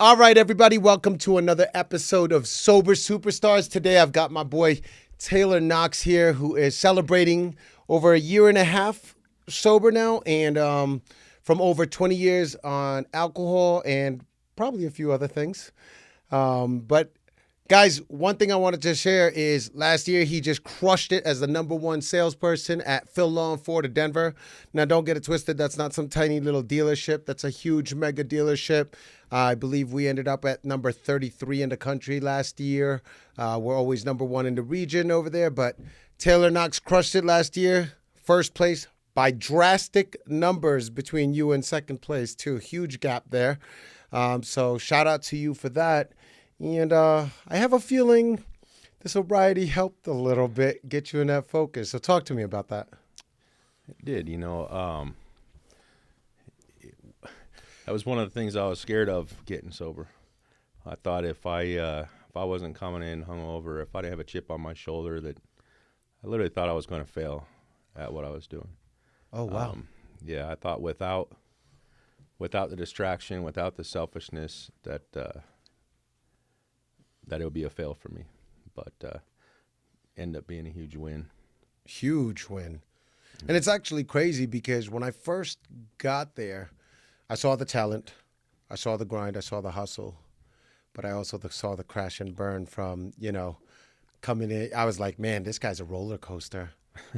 All right, everybody, welcome to another episode of Sober Superstars. Today I've got my boy Taylor Knox here, who is celebrating over a year and a half sober now, and from over 20 years on alcohol and probably a few other things. But guys, one thing I wanted to share is last year he just crushed it as the #1 salesperson at Phil Law and Ford of Denver. Now, don't get it twisted. That's not some tiny little dealership. That's a huge mega dealership. I believe we ended up at number 33 in the country last year. We're always #1 in the region over there. But Taylor Knox crushed it last year. First place by drastic numbers between you and second place, too. Huge gap there. So shout out to you for that. And I have a feeling the sobriety helped a little bit get you in that focus. So talk to me about that. It did, that was one of the things I was scared of getting sober. I thought if I wasn't coming in hungover, if I didn't have a chip on my shoulder, that I literally thought I was going to fail at what I was doing. Oh, wow. Yeah, I thought without the distraction, without the selfishness, that it would be a fail for me, but end up being a huge win. Huge win. And it's actually crazy because when I first got there, I saw the talent, I saw the grind, I saw the hustle, but I also saw the crash and burn from, coming in. I was like, man, this guy's a roller coaster.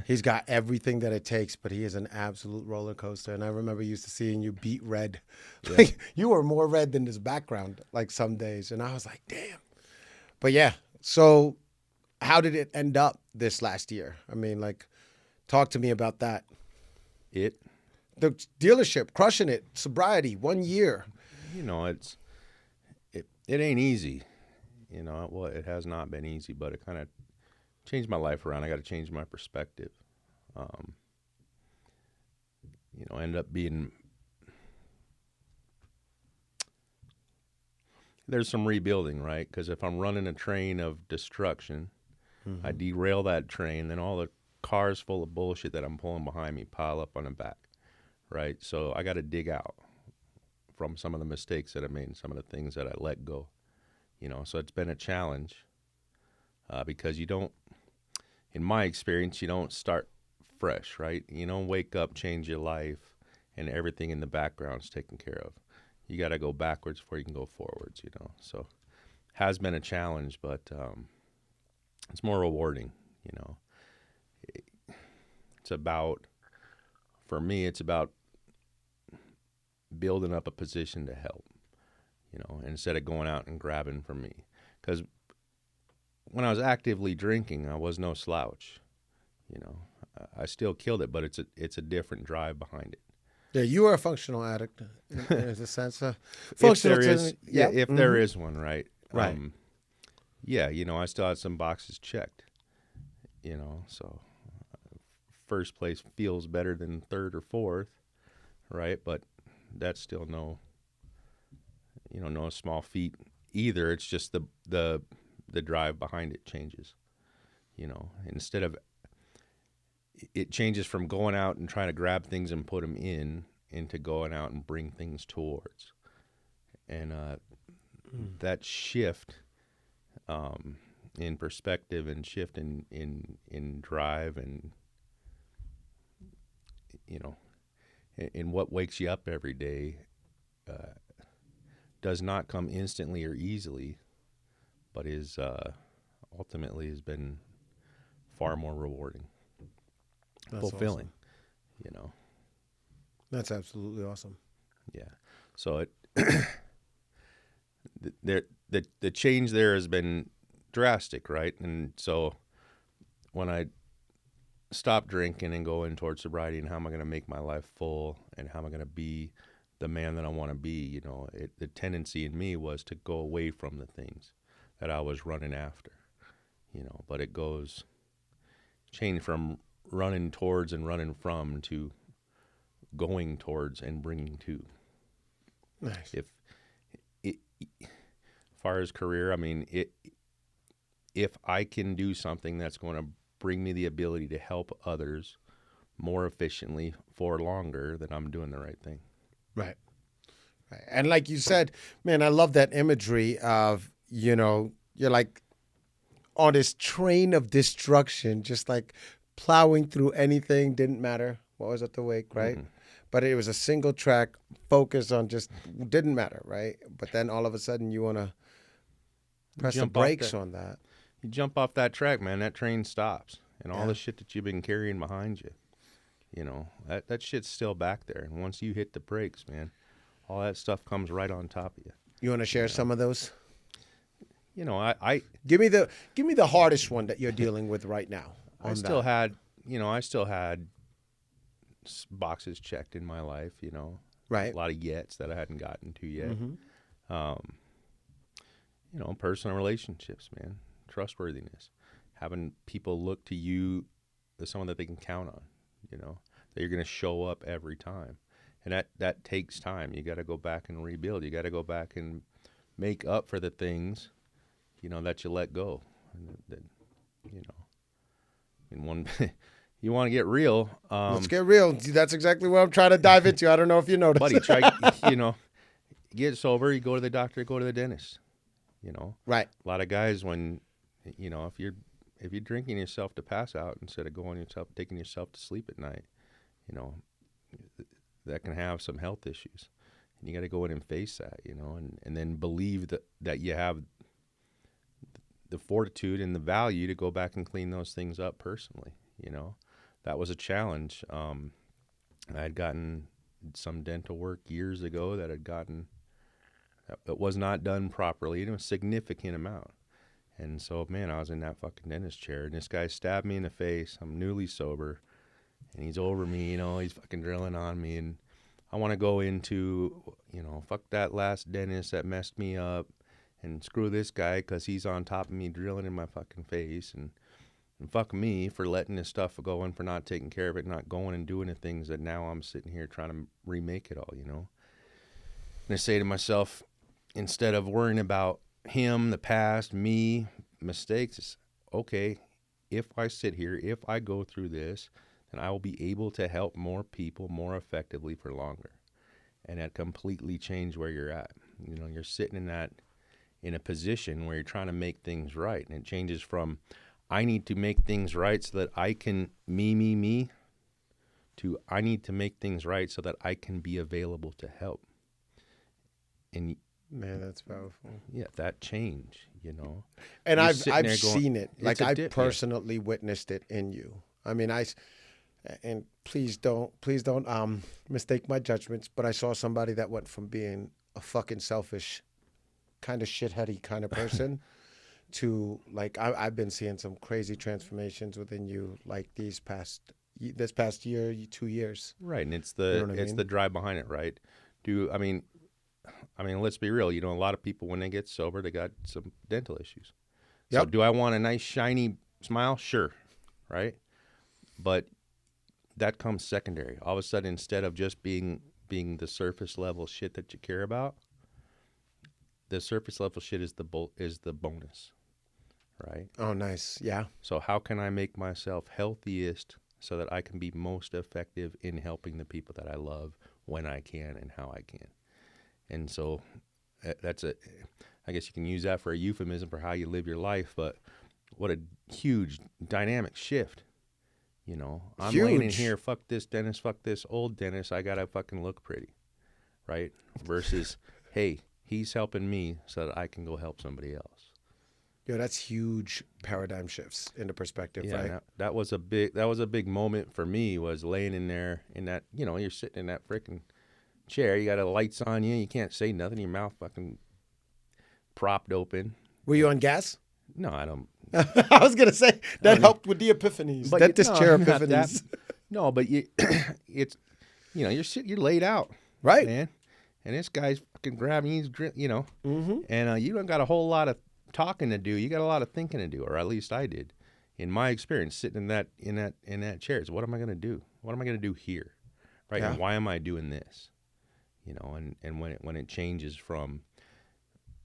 He's got everything that it takes, but he is an absolute roller coaster. And I remember used to seeing you beat red. Yeah. Like, you were more red than this background, like some days. And I was like, damn. But yeah, so how did it end up this last year? I mean, talk to me about that. The Dealership, crushing it, sobriety, 1 year. It ain't easy. Well, it has not been easy, but it kind of changed my life around. I got to change my perspective. Ended up being, there's some rebuilding, right? Because if I'm running a train of destruction, I derail that train, then all the cars full of bullshit that I'm pulling behind me pile up on the back, right? So I got to dig out from some of the mistakes that I made and some of the things that I let go, So it's been a challenge because you don't, in my experience, you don't start fresh, right? You don't wake up, change your life, and everything in the background's taken care of. You got to go backwards before you can go forwards, So has been a challenge, but it's more rewarding, It's about, for me, it's about building up a position to help, instead of going out and grabbing from me. Because when I was actively drinking, I was no slouch, I still killed it, but it's a different drive behind it. Yeah, you are a functional addict in a sense. If there is one, right? Right. I still had some boxes checked, so first place feels better than third or fourth, right? But that's still no small feat either. It's just the drive behind it changes, instead of it changes from going out and trying to grab things and put them into going out and bring things towards. And that shift in perspective and shift in drive and, in what wakes you up every day does not come instantly or easily, but is ultimately has been far more rewarding. That's fulfilling, awesome. That's absolutely awesome. Yeah. So the change there has been drastic, right? And so when I stop drinking and go in towards sobriety, and how am I going to make my life full, and how am I going to be the man that I want to be, the tendency in me was to go away from the things that I was running after, but it goes change from running towards and running from to going towards and bringing to. Nice. As far as career, I mean, if I can do something that's going to bring me the ability to help others more efficiently for longer, then I'm doing the right thing. Right. And like you said, man, I love that imagery of, you're like on this train of destruction, just like plowing through anything, didn't matter what was at the wake, right? Mhm. But it was a single track focus on just didn't matter, right? But then all of a sudden you want to press the Jump off brakes that. on that. You jump off that track, man. That train stops, and all Yeah. the shit that you've been carrying behind you, that shit's still back there. And once you hit the brakes, man, all that stuff comes right on top of you. You want to share some of those? I Give me the hardest one that you're dealing with right now. I still had, boxes checked in my life. Right. A lot of yets that I hadn't gotten to yet. Mm-hmm. Personal relationships, man, trustworthiness, having people look to you as someone that they can count on, that you're going to show up every time. And that takes time. You got to go back and rebuild. You got to go back and make up for the things, that you let go. In one, you want to get real. Let's get real. That's exactly what I'm trying to dive into. I don't know if you noticed. Buddy, get sober, you go to the doctor, go to the dentist. Right. A lot of guys, when if you're drinking yourself to pass out instead of taking yourself to sleep at night, that can have some health issues, and you got to go in and face that, and then believe that you have the fortitude and the value to go back and clean those things up personally. That was a challenge. I had gotten some dental work years ago that it was not done properly, and a significant amount. And so, man, I was in that fucking dentist chair, and this guy stabbed me in the face. I'm newly sober, and he's over me, he's fucking drilling on me, and I want to go into, fuck that last dentist that messed me up, and screw this guy because he's on top of me drilling in my fucking face, and fuck me for letting this stuff go and for not taking care of it, not going and doing the things that now I'm sitting here trying to remake it all, And I say to myself, instead of worrying about him, the past, me, mistakes, it's okay, if I sit here, if I go through this, then I will be able to help more people more effectively for longer. And that completely change where you're at. You're sitting in a position where you're trying to make things right. And it changes from, I need to make things right so that I can me, to I need to make things right so that I can be available to help. And Man, that's powerful. yeah, that change, And You're I've sitting there going, seen it. it's Like a I dip, yeah. personally witnessed it in you. I mean, and please don't mistake my judgments, but I saw somebody that went from being a fucking selfish, kind of shitheady kind of person to like I've been seeing some crazy transformations within you, like this past year, 2 years. Right, and it's You know what I it's mean? the drive behind it, right? I mean, let's be real. A lot of people when they get sober, they got some dental issues. So, Yep. do I want a nice shiny smile? Sure, right? But that comes secondary. All of a sudden, instead of just being the surface level shit that you care about, the surface level shit is the bonus, right? Oh, nice. Yeah. So, how can I make myself healthiest so that I can be most effective in helping the people that I love when I can and how I can? And so I guess you can use that for a euphemism for how you live your life, but what a huge dynamic shift. I'm laying in Huge. here, fuck this dentist, fuck this old dentist, I gotta fucking look pretty, right? Versus, hey, he's helping me so that I can go help somebody else. Yo, that's huge paradigm shifts in the perspective, Yeah, right? that was a big moment for me, was laying in there in that, you're sitting in that freaking chair, you got the lights on you can't say nothing, your mouth fucking propped open. Were you on gas? No, I don't. I was gonna say that helped with the epiphanies, But dentist chair not that. epiphanies. No, but it's you're laid out, Right. man, and this guy's fucking grabbing you, Mm-hmm. and you don't got a whole lot of talking to do. You got a lot of thinking to do, or at least I did, in my experience, sitting in that chair. Is what am I gonna do? What am I gonna do here, right? Yeah. And why am I doing this? And when it changes from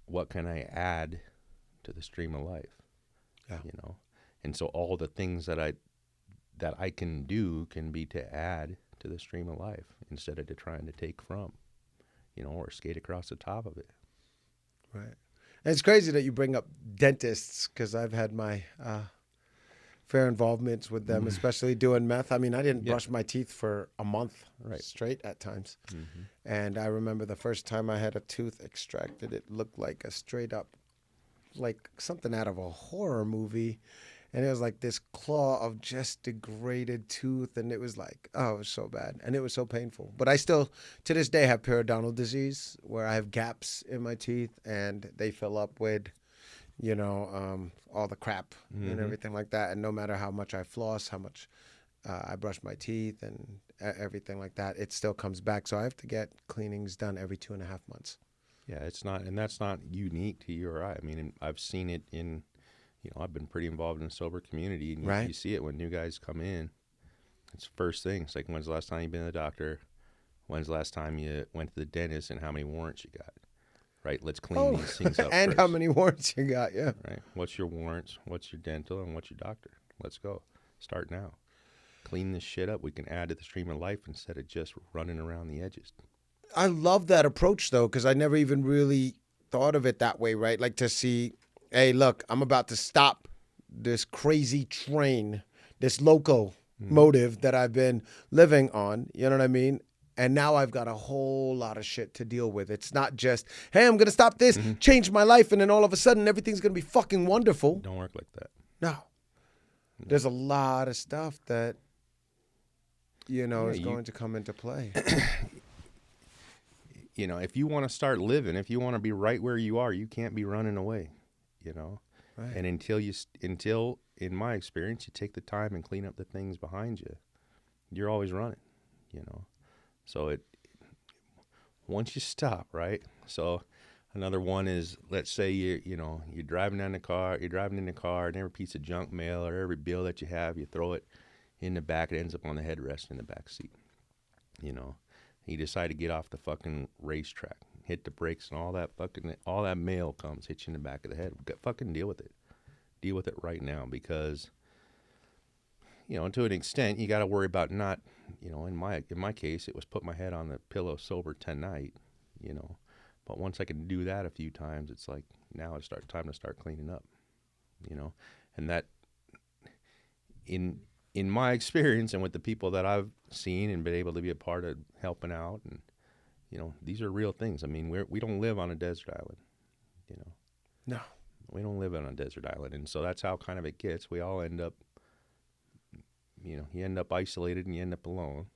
what can I add to the stream of life, Yeah. and so all the things that I can do can be to add to the stream of life instead of to trying to take from, or skate across the top of it. Right. And it's crazy that you bring up dentists because I've had my fair involvements with them, especially doing meth. I mean, I didn't brush my teeth for a month straight at times. And I remember the first time I had a tooth extracted, it looked like a straight up, like something out of a horror movie. And it was like this claw of just degraded tooth. And it was like, oh, it was so bad. And it was so painful. But I still, to this day, have periodontal disease where I have gaps in my teeth and they fill up with, all the crap and everything like that. And no matter how much I floss, how much I brush my teeth and everything like that, it still comes back. So I have to get cleanings done every 2.5 months. Yeah, it's not, and that's not unique to you or I. I mean, I've seen it in, I've been pretty involved in the sober community, and you see it when new guys come in. It's the first thing. It's like, when's the last time you've been to the doctor? When's the last time you went to the dentist, and how many warrants you got? Right, let's clean these things up and first. how many warrants you got, yeah. Right, what's your warrants, what's your dental, and what's your doctor? Let's go. Start now. Clean this shit up. We can add to the stream of life instead of just running around the edges. I love that approach, though, because I never even really thought of it that way, right? Like to see, hey, look, I'm about to stop this crazy train, this locomotive that I've been living on, you know what I mean? And now I've got a whole lot of shit to deal with. It's not just, hey, I'm going to stop this, change my life, and then all of a sudden everything's going to be fucking wonderful. Don't work like that. No. There's a lot of stuff that, is going to come into play. If you want to start living, if you want to be right where you are, you can't be running away, Right. And until, in my experience, you take the time and clean up the things behind you, you're always running, So once you stop, right? So another one is, let's say you're driving in the car, and every piece of junk mail or every bill that you have, you throw it in the back, it ends up on the headrest in the back seat. You decide to get off the fucking racetrack, hit the brakes, and all that mail comes, hits you in the back of the head. Fucking deal with it. Deal with it right now, because to an extent, you got to worry about not, in my case, it was put my head on the pillow sober tonight, But once I can do that a few times, it's like, now it's time to start cleaning up, And that, in my experience and with the people that I've seen and been able to be a part of helping out, and these are real things. I mean, we don't live on a desert island, No. We don't live on a desert island, and so that's how kind of it gets. We all end up, you end up isolated and you end up alone.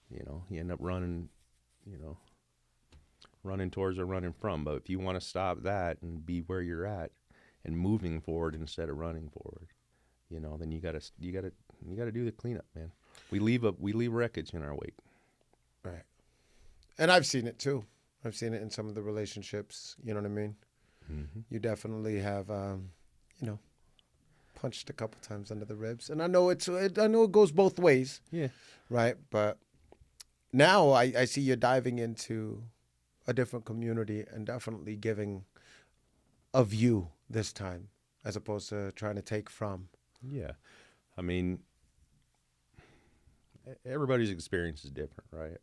You end up running, running towards or running from. But if you want to stop that and be where you're at and moving forward instead of running forward, then you gotta do the cleanup, man. We leave wreckage in our wake. Right. And I've seen it too. I've seen it in some of the relationships. You know what I mean? Mm-hmm. You definitely have, punched a couple times under the ribs, and I know it goes both ways. Yeah. Right. But now I see you're diving into a different community and definitely giving a view this time, as opposed to trying to take from. Yeah. I mean, everybody's experience is different, right?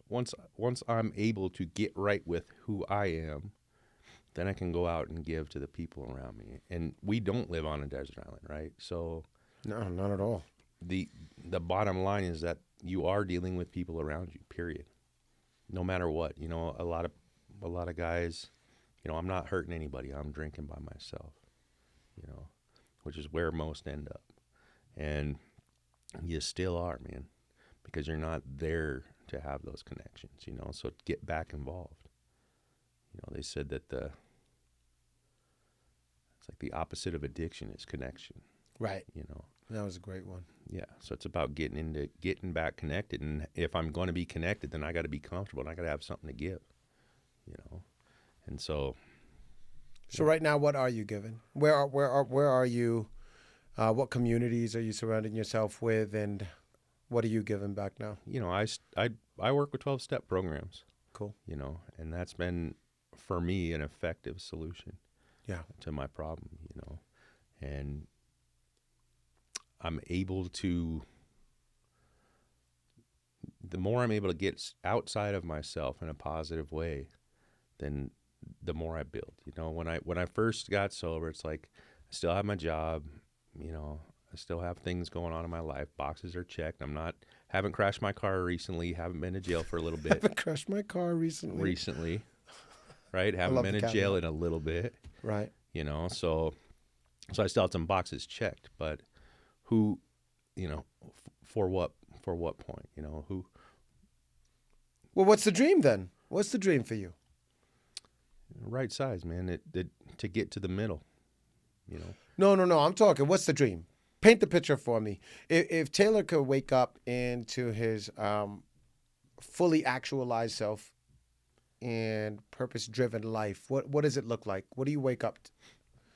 Once I'm able to get right with who I am, then I can go out and give to the people around me. And we don't live on a desert island, right? So no, not at all. The bottom line is that you are dealing with people around you, period. No matter what, a lot of guys, I'm not hurting anybody. I'm drinking by myself, which is where most end up. And you still are, man, because you're not there to have those connections, so get back involved. They said that it's like the opposite of addiction is connection. Right. That was a great one. Yeah. So it's about getting back connected. And if I'm going to be connected, then I got to be comfortable and I got to have something to give, And so. So right now, what are you giving? Where are you? What communities are you surrounding yourself with, and what are you giving back now? I work with 12-step programs. Cool. And that's been, for me, an effective solution. Yeah. To my problem, And I'm able to, the more I'm able to get outside of myself in a positive way, then the more I build. You know, when I first got sober, it's like I still have my job, you know, I still have things going on in my life. Boxes are checked. Haven't crashed my car recently. Haven't been to jail for a little bit. Haven't crashed my car recently. Right? Haven't love been the in jail caveat. in a little bit. Right. You know, so I still have some boxes checked, but who, you know, for what point? You know, who? Well, what's the dream then? What's the dream for you? Right size, man. It to get to the middle. You know. No. I'm talking. What's the dream? Paint the picture for me. If Taylor could wake up into his fully actualized self and purpose-driven life, what does it look like? What do you wake up to?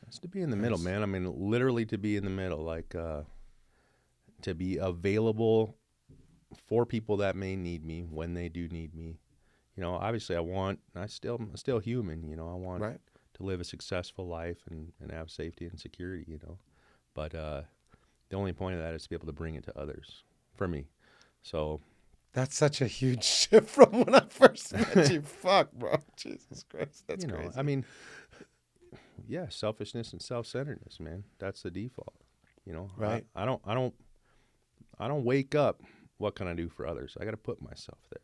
It's to be in the middle, man. I mean, literally to be in the middle, like to be available for people that may need me when they do need me. You know, obviously, I'm still human. You know, I want Right. to live a successful life and have safety and security. You know, but the only point of that is to be able to bring it to others. For me, so That's such a huge shift from when I first met you. Fuck, bro. Jesus Christ, that's you know, crazy. I mean, yeah, selfishness and self-centeredness, man. That's the default. You know, Right. I don't wake up. What can I do for others? I got to put myself there.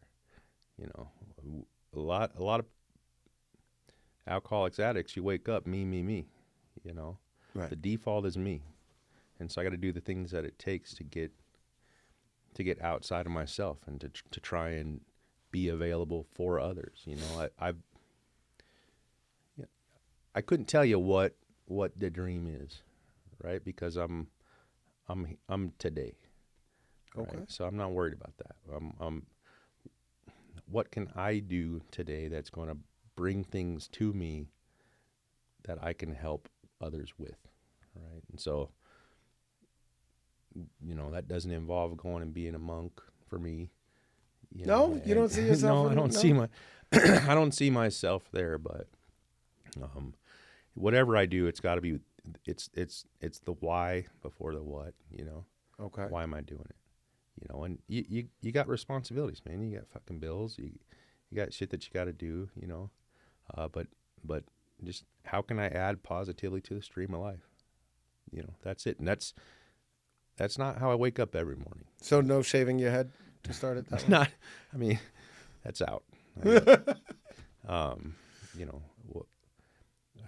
You know, a lot of alcoholics, addicts, you wake up, me. You know, Right. the default is me, and so I got to do the things that it takes to get outside of myself and to try and be available for others. You know, I couldn't tell you what the dream is, right? Because I'm today. Right? Okay. So I'm not worried about that. What can I do today that's going to bring things to me that I can help others with, right? And so, you know, that doesn't involve going and being a monk for me. You No, know, you don't see yourself. no, I don't see my, I don't see myself there. But whatever I do, it's got to be, it's the why before the what. You know, Okay. why am I doing it? You know, and you got responsibilities, man. You got fucking bills. You got shit that you got to do. You know, but just how can I add positively to the stream of life? You know, that's it. And that's not how I wake up every morning. So no shaving your head to start it that It's way? not. I mean, that's out. You know,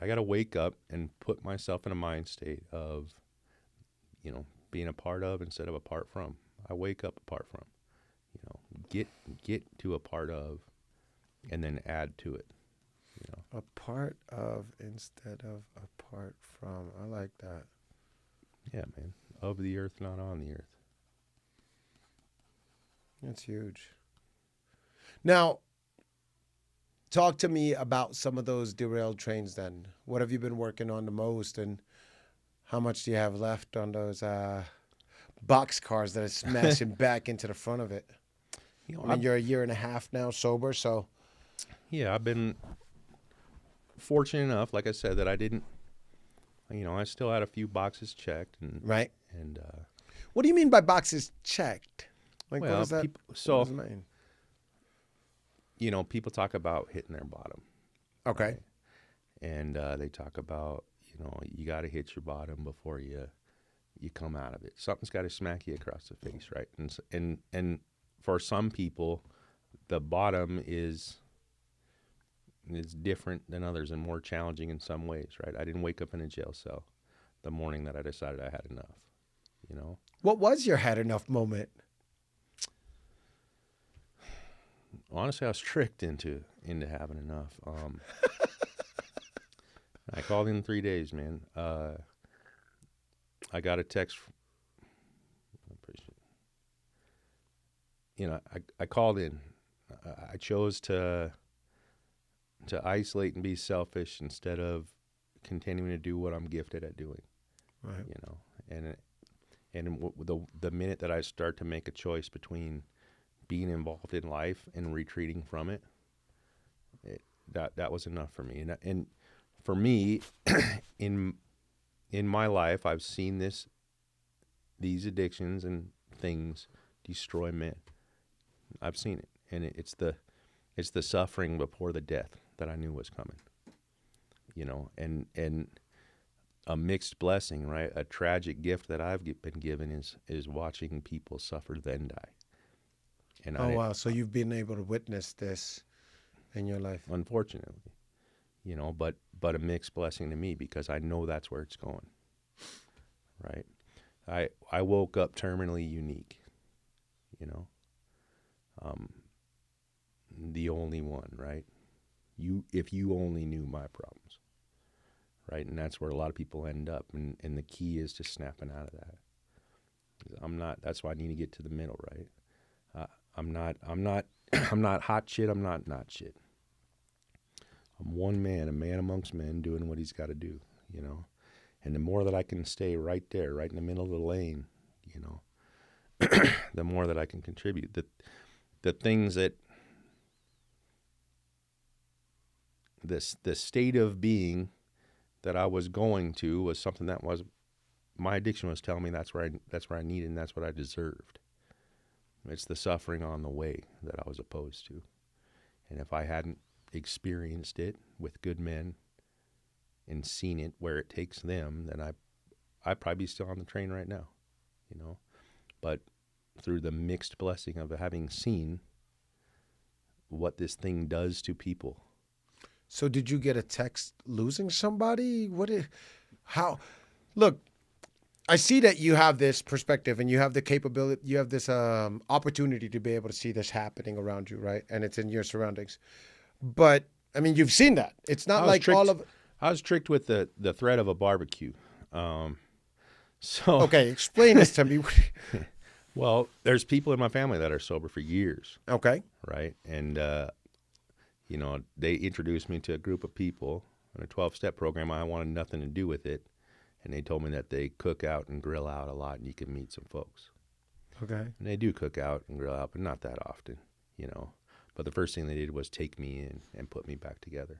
I got to wake up and put myself in a mind state of, you know, being a part of instead of apart from. I wake up apart from. You know, get to a part of, and then add to it. You know, A part of instead of apart from. I like that. yeah, man. Of the earth, not on the earth. That's huge. Now, talk to me about some of those derailed trains then. What have you been working on the most, and how much do you have left on those box cars that are smashing back into the front of it? You know, I mean, you're a year and a half now sober, so. yeah, I've been fortunate enough, like I said, that I didn't, you know, I still had a few boxes checked, and Right. and What do you mean by boxes checked? Like, well, what does that, people, what so does it mean? you know, people talk about hitting their bottom, Okay. right? And they talk about, you know, you got to hit your bottom before you come out of it. Something's got to smack you across the face, right? And for some people, the bottom is different than others and more challenging in some ways, right? I didn't wake up in a jail cell the morning that I decided I had enough, you know? What was your had enough moment? Honestly, I was tricked into having enough. I called in 3 days, man. I got a text. You know, I called in. I chose to isolate and be selfish instead of continuing to do what I'm gifted at doing. Right. You know, and the minute that I start to make a choice between being involved in life and retreating from it, that was enough for me. And for me, in my life, I've seen this these addictions and things destroy men. I've seen it, and it's the suffering before the death that I knew was coming. And a mixed blessing, right? A tragic gift that I've been given is watching people suffer then die. And Oh, wow. So you've been able to witness this in your life. Unfortunately, but a mixed blessing to me because I know that's where it's going, right? I woke up terminally unique, the only one, right? If you only knew my problems, right? And that's where a lot of people end up, and the key is just snapping out of that. I'm not. That's why I need to get to the middle, right? I'm not I'm not hot shit. I'm not shit. I'm one man, a man amongst men, doing what he's got to do, And the more that I can stay right there, right in the middle of the lane, the more that I can contribute. The things that the state of being that I was going to was something that was my addiction was telling me that's where I needed and that's what I deserved. It's the suffering on the way that I was opposed to. And if I hadn't experienced it with good men and seen it where it takes them, then I'd probably be still on the train right now, But through the mixed blessing of having seen what this thing does to people. So did you get a text losing somebody? How? Look, I see that you have this perspective and you have the capability, you have this opportunity to be able to see this happening around you, right? And it's in your surroundings. But, I mean, you've seen that. It's not like all of... I was tricked with the threat of a barbecue. Okay, explain this to me. Well, there's people in my family that are sober for years. Okay. Right? And, they introduced me to a group of people in a 12-step program. I wanted nothing to do with it. And they told me that they cook out and grill out a lot and you can meet some folks. Okay. And they do cook out and grill out, but not that often, But the first thing they did was take me in and put me back together.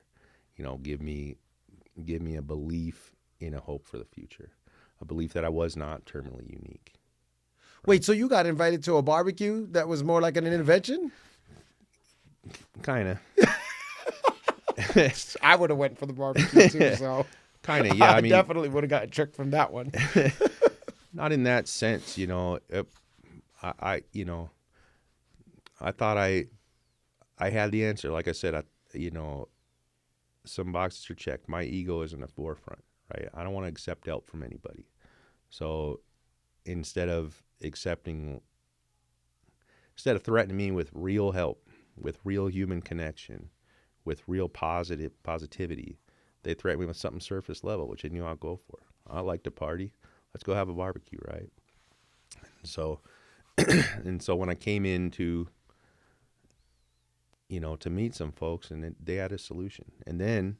Give me a belief in a hope for the future. A belief that I was not terminally unique. Right? Wait, so you got invited to a barbecue that was more like an intervention? Kind of. I would have went for the barbecue too, so... Kind of, yeah. I mean, definitely would have gotten tricked from that one. Not in that sense, I thought I had the answer. Like I said, some boxes are checked. My ego is in the forefront, right? I don't want to accept help from anybody. So instead of threatening me with real help, with real human connection, with real positivity, they threatened me with something surface level, which I knew I'd go for. I like to party. Let's go have a barbecue, right? So, when I came in to meet some folks, and they had a solution, and then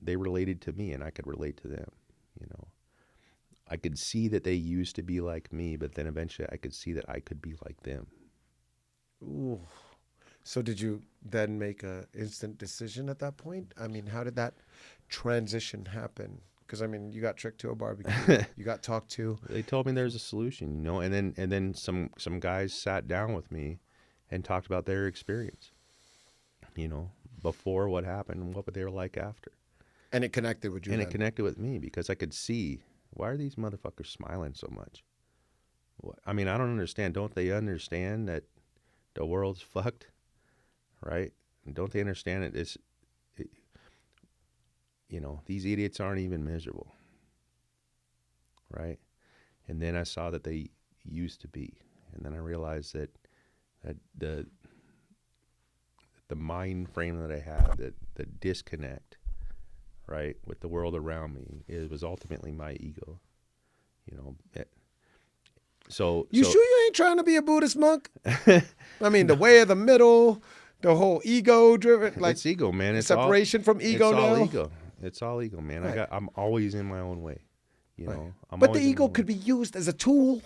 they related to me, and I could relate to them. I could see that they used to be like me, but then eventually I could see that I could be like them. Ooh. So did you then make an instant decision at that point? I mean, how did that transition happen? Because, I mean, you got tricked to a barbecue. You got talked to. They told me there's a solution, and then some guys sat down with me and talked about their experience, before what happened and what they were like after. And it connected with you. And it connected with me because I could see, why are these motherfuckers smiling so much? I mean, I don't understand. Don't they understand that the world's fucked? Right? And don't they understand it? These idiots aren't even miserable. Right? And then I saw that they used to be. And then I realized that the mind frame that I had, the disconnect, right, with the world around me, it was ultimately my ego. So sure you ain't trying to be a Buddhist monk? I mean, the way of the middle, the whole ego driven, like it's ego, man. It's separation from ego now. It's all ego. It's all ego, man. Right. I'm always in my own way. Right. But the ego could be used as a tool.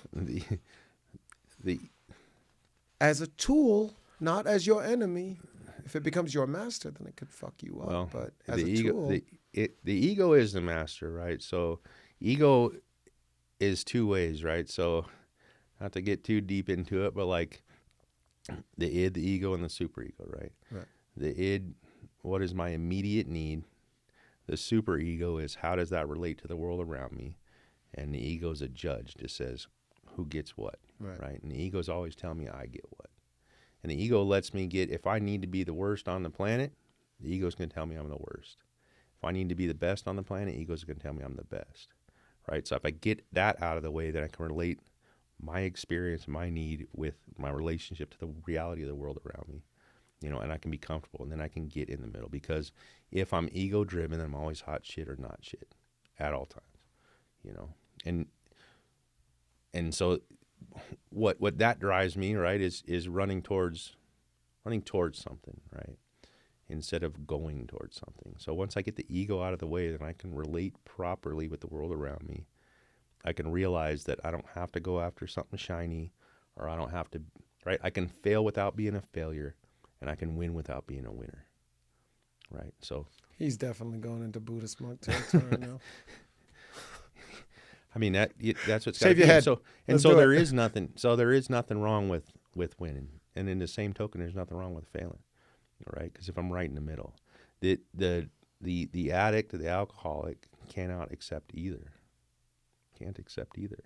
As a tool, not as your enemy. If it becomes your master, then it could fuck you up. Well, but as the a ego, tool, the ego is the master, right? So ego is two ways, right? So not to get too deep into it, but like the id, the ego, and the superego, right? Right. The id, what is my immediate need? The superego is how does that relate to the world around me? And the ego is a judge that says who gets what, right? And the ego's always telling me I get what. And the ego lets me get, if I need to be the worst on the planet, the ego's going to tell me I'm the worst. If I need to be the best on the planet, the ego's going to tell me I'm the best, right? So if I get that out of the way, then I can relate my experience, my need with my relationship to the reality of the world around me, and I can be comfortable, and then I can get in the middle. Because if I'm ego driven, then I'm always hot shit or not shit at all times, and so what that drives me, right, is running towards something, right, instead of going towards something. So once I get the ego out of the way, then I can relate properly with the world around me. I can realize that I don't have to go after something shiny, or I don't have to, right? I can fail without being a failure, and I can win without being a winner, right? So he's definitely going into Buddhist monk territory right now. I mean that's what's Save your head. So there is nothing. So there is nothing wrong with winning, and in the same token, there's nothing wrong with failing, right? Because if I'm right in the middle, the addict, the alcoholic cannot accept either. Can't accept either,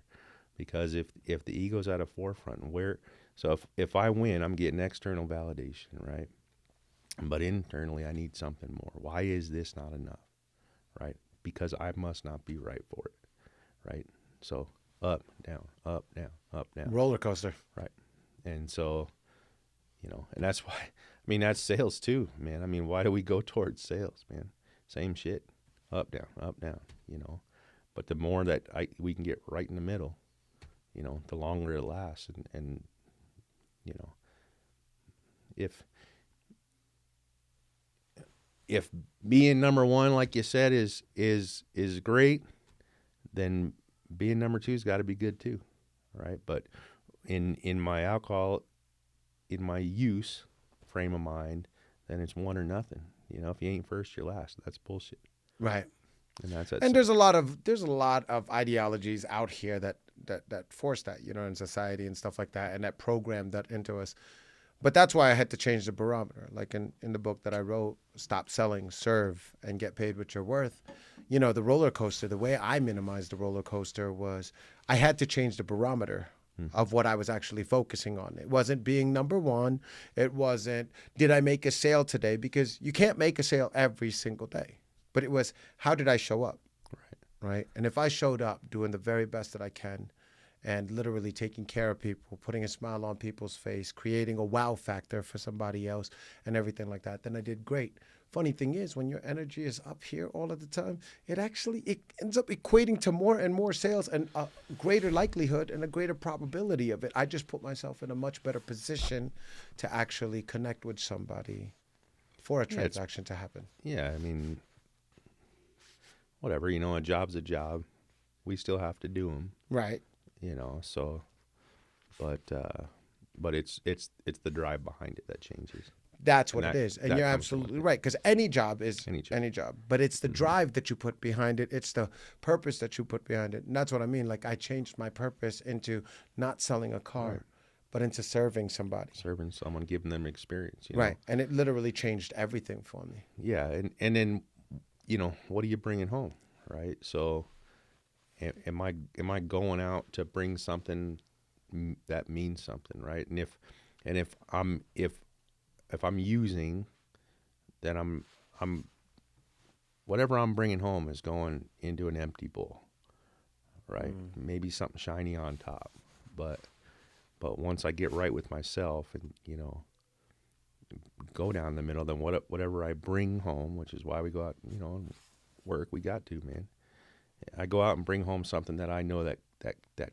because if the ego's at a forefront, if I win, I'm getting external validation, right? But internally, I need something more. Why is this not enough, right? Because I must not be right for it. Right. So up, down, up, down, up, down. Roller coaster. Right. And so, and that's why, that's sales too, man. Why do we go towards sales, man? Same shit. Up, down, But the more that we can get right in the middle, the longer it lasts. And if being number one, like you said, is great, then being number two's got to be good too, right? But in my alcohol, in my use frame of mind, then it's one or nothing. If you ain't first, you're last. That's bullshit, right? And there's a lot of ideologies out here that force that, in society and stuff like that, and that program that into us. But that's why I had to change the barometer. Like in the book that I wrote, Stop Selling, Serve, and Get Paid What You're Worth. The roller coaster, the way I minimized the roller coaster was I had to change the barometer of what I was actually focusing on. It wasn't being number one. It wasn't, did I make a sale today? Because you can't make a sale every single day. But it was, how did I show up? Right? And if I showed up doing the very best that I can, and literally taking care of people, putting a smile on people's face, creating a wow factor for somebody else, and everything like that, then I did great. Funny thing is, when your energy is up here all of the time, it ends up equating to more and more sales and a greater likelihood and a greater probability of it. I just put myself in a much better position to actually connect with somebody for a transaction to happen. Yeah, whatever, a job's a job. We still have to do them. Right. So, but it's the drive behind it that changes. That's what it is. And you're absolutely right. Because any job is any job. But it's the drive that you put behind it. It's the purpose that you put behind it. And that's what I mean. Like, I changed my purpose into not selling a car, but into serving somebody. Serving someone, giving them experience. Right. And it literally changed everything for me. Yeah. And then, what are you bringing home? Right. So am I going out to bring something that means something, right? And if I'm using, then I'm whatever I'm bringing home is going into an empty bowl, right? Maybe something shiny on top, but once I get right with myself and go down the middle, then whatever I bring home, which is why we go out, and work, we got to, man. I go out and bring home something that I know that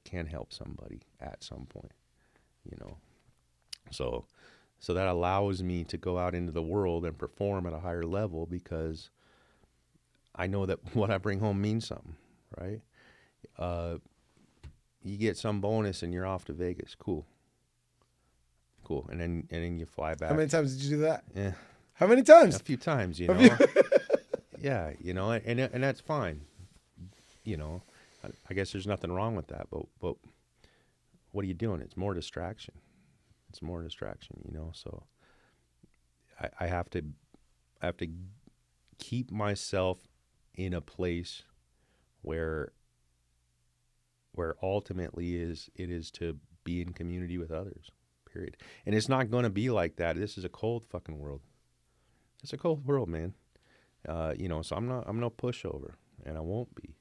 can help somebody at some point, So that allows me to go out into the world and perform at a higher level because I know that what I bring home means something, right? You get some bonus and you're off to Vegas. Cool. And then you fly back. How many times did you do that? Yeah. How many times? A few times, Yeah, and that's fine. I guess there's nothing wrong with that, but what are you doing? It's more distraction. It's more distraction, you know. So I have to keep myself in a place where ultimately it is to be in community with others. Period. And it's not going to be like that. This is a cold fucking world. It's a cold world, man. You know, so I'm no pushover, and I won't be.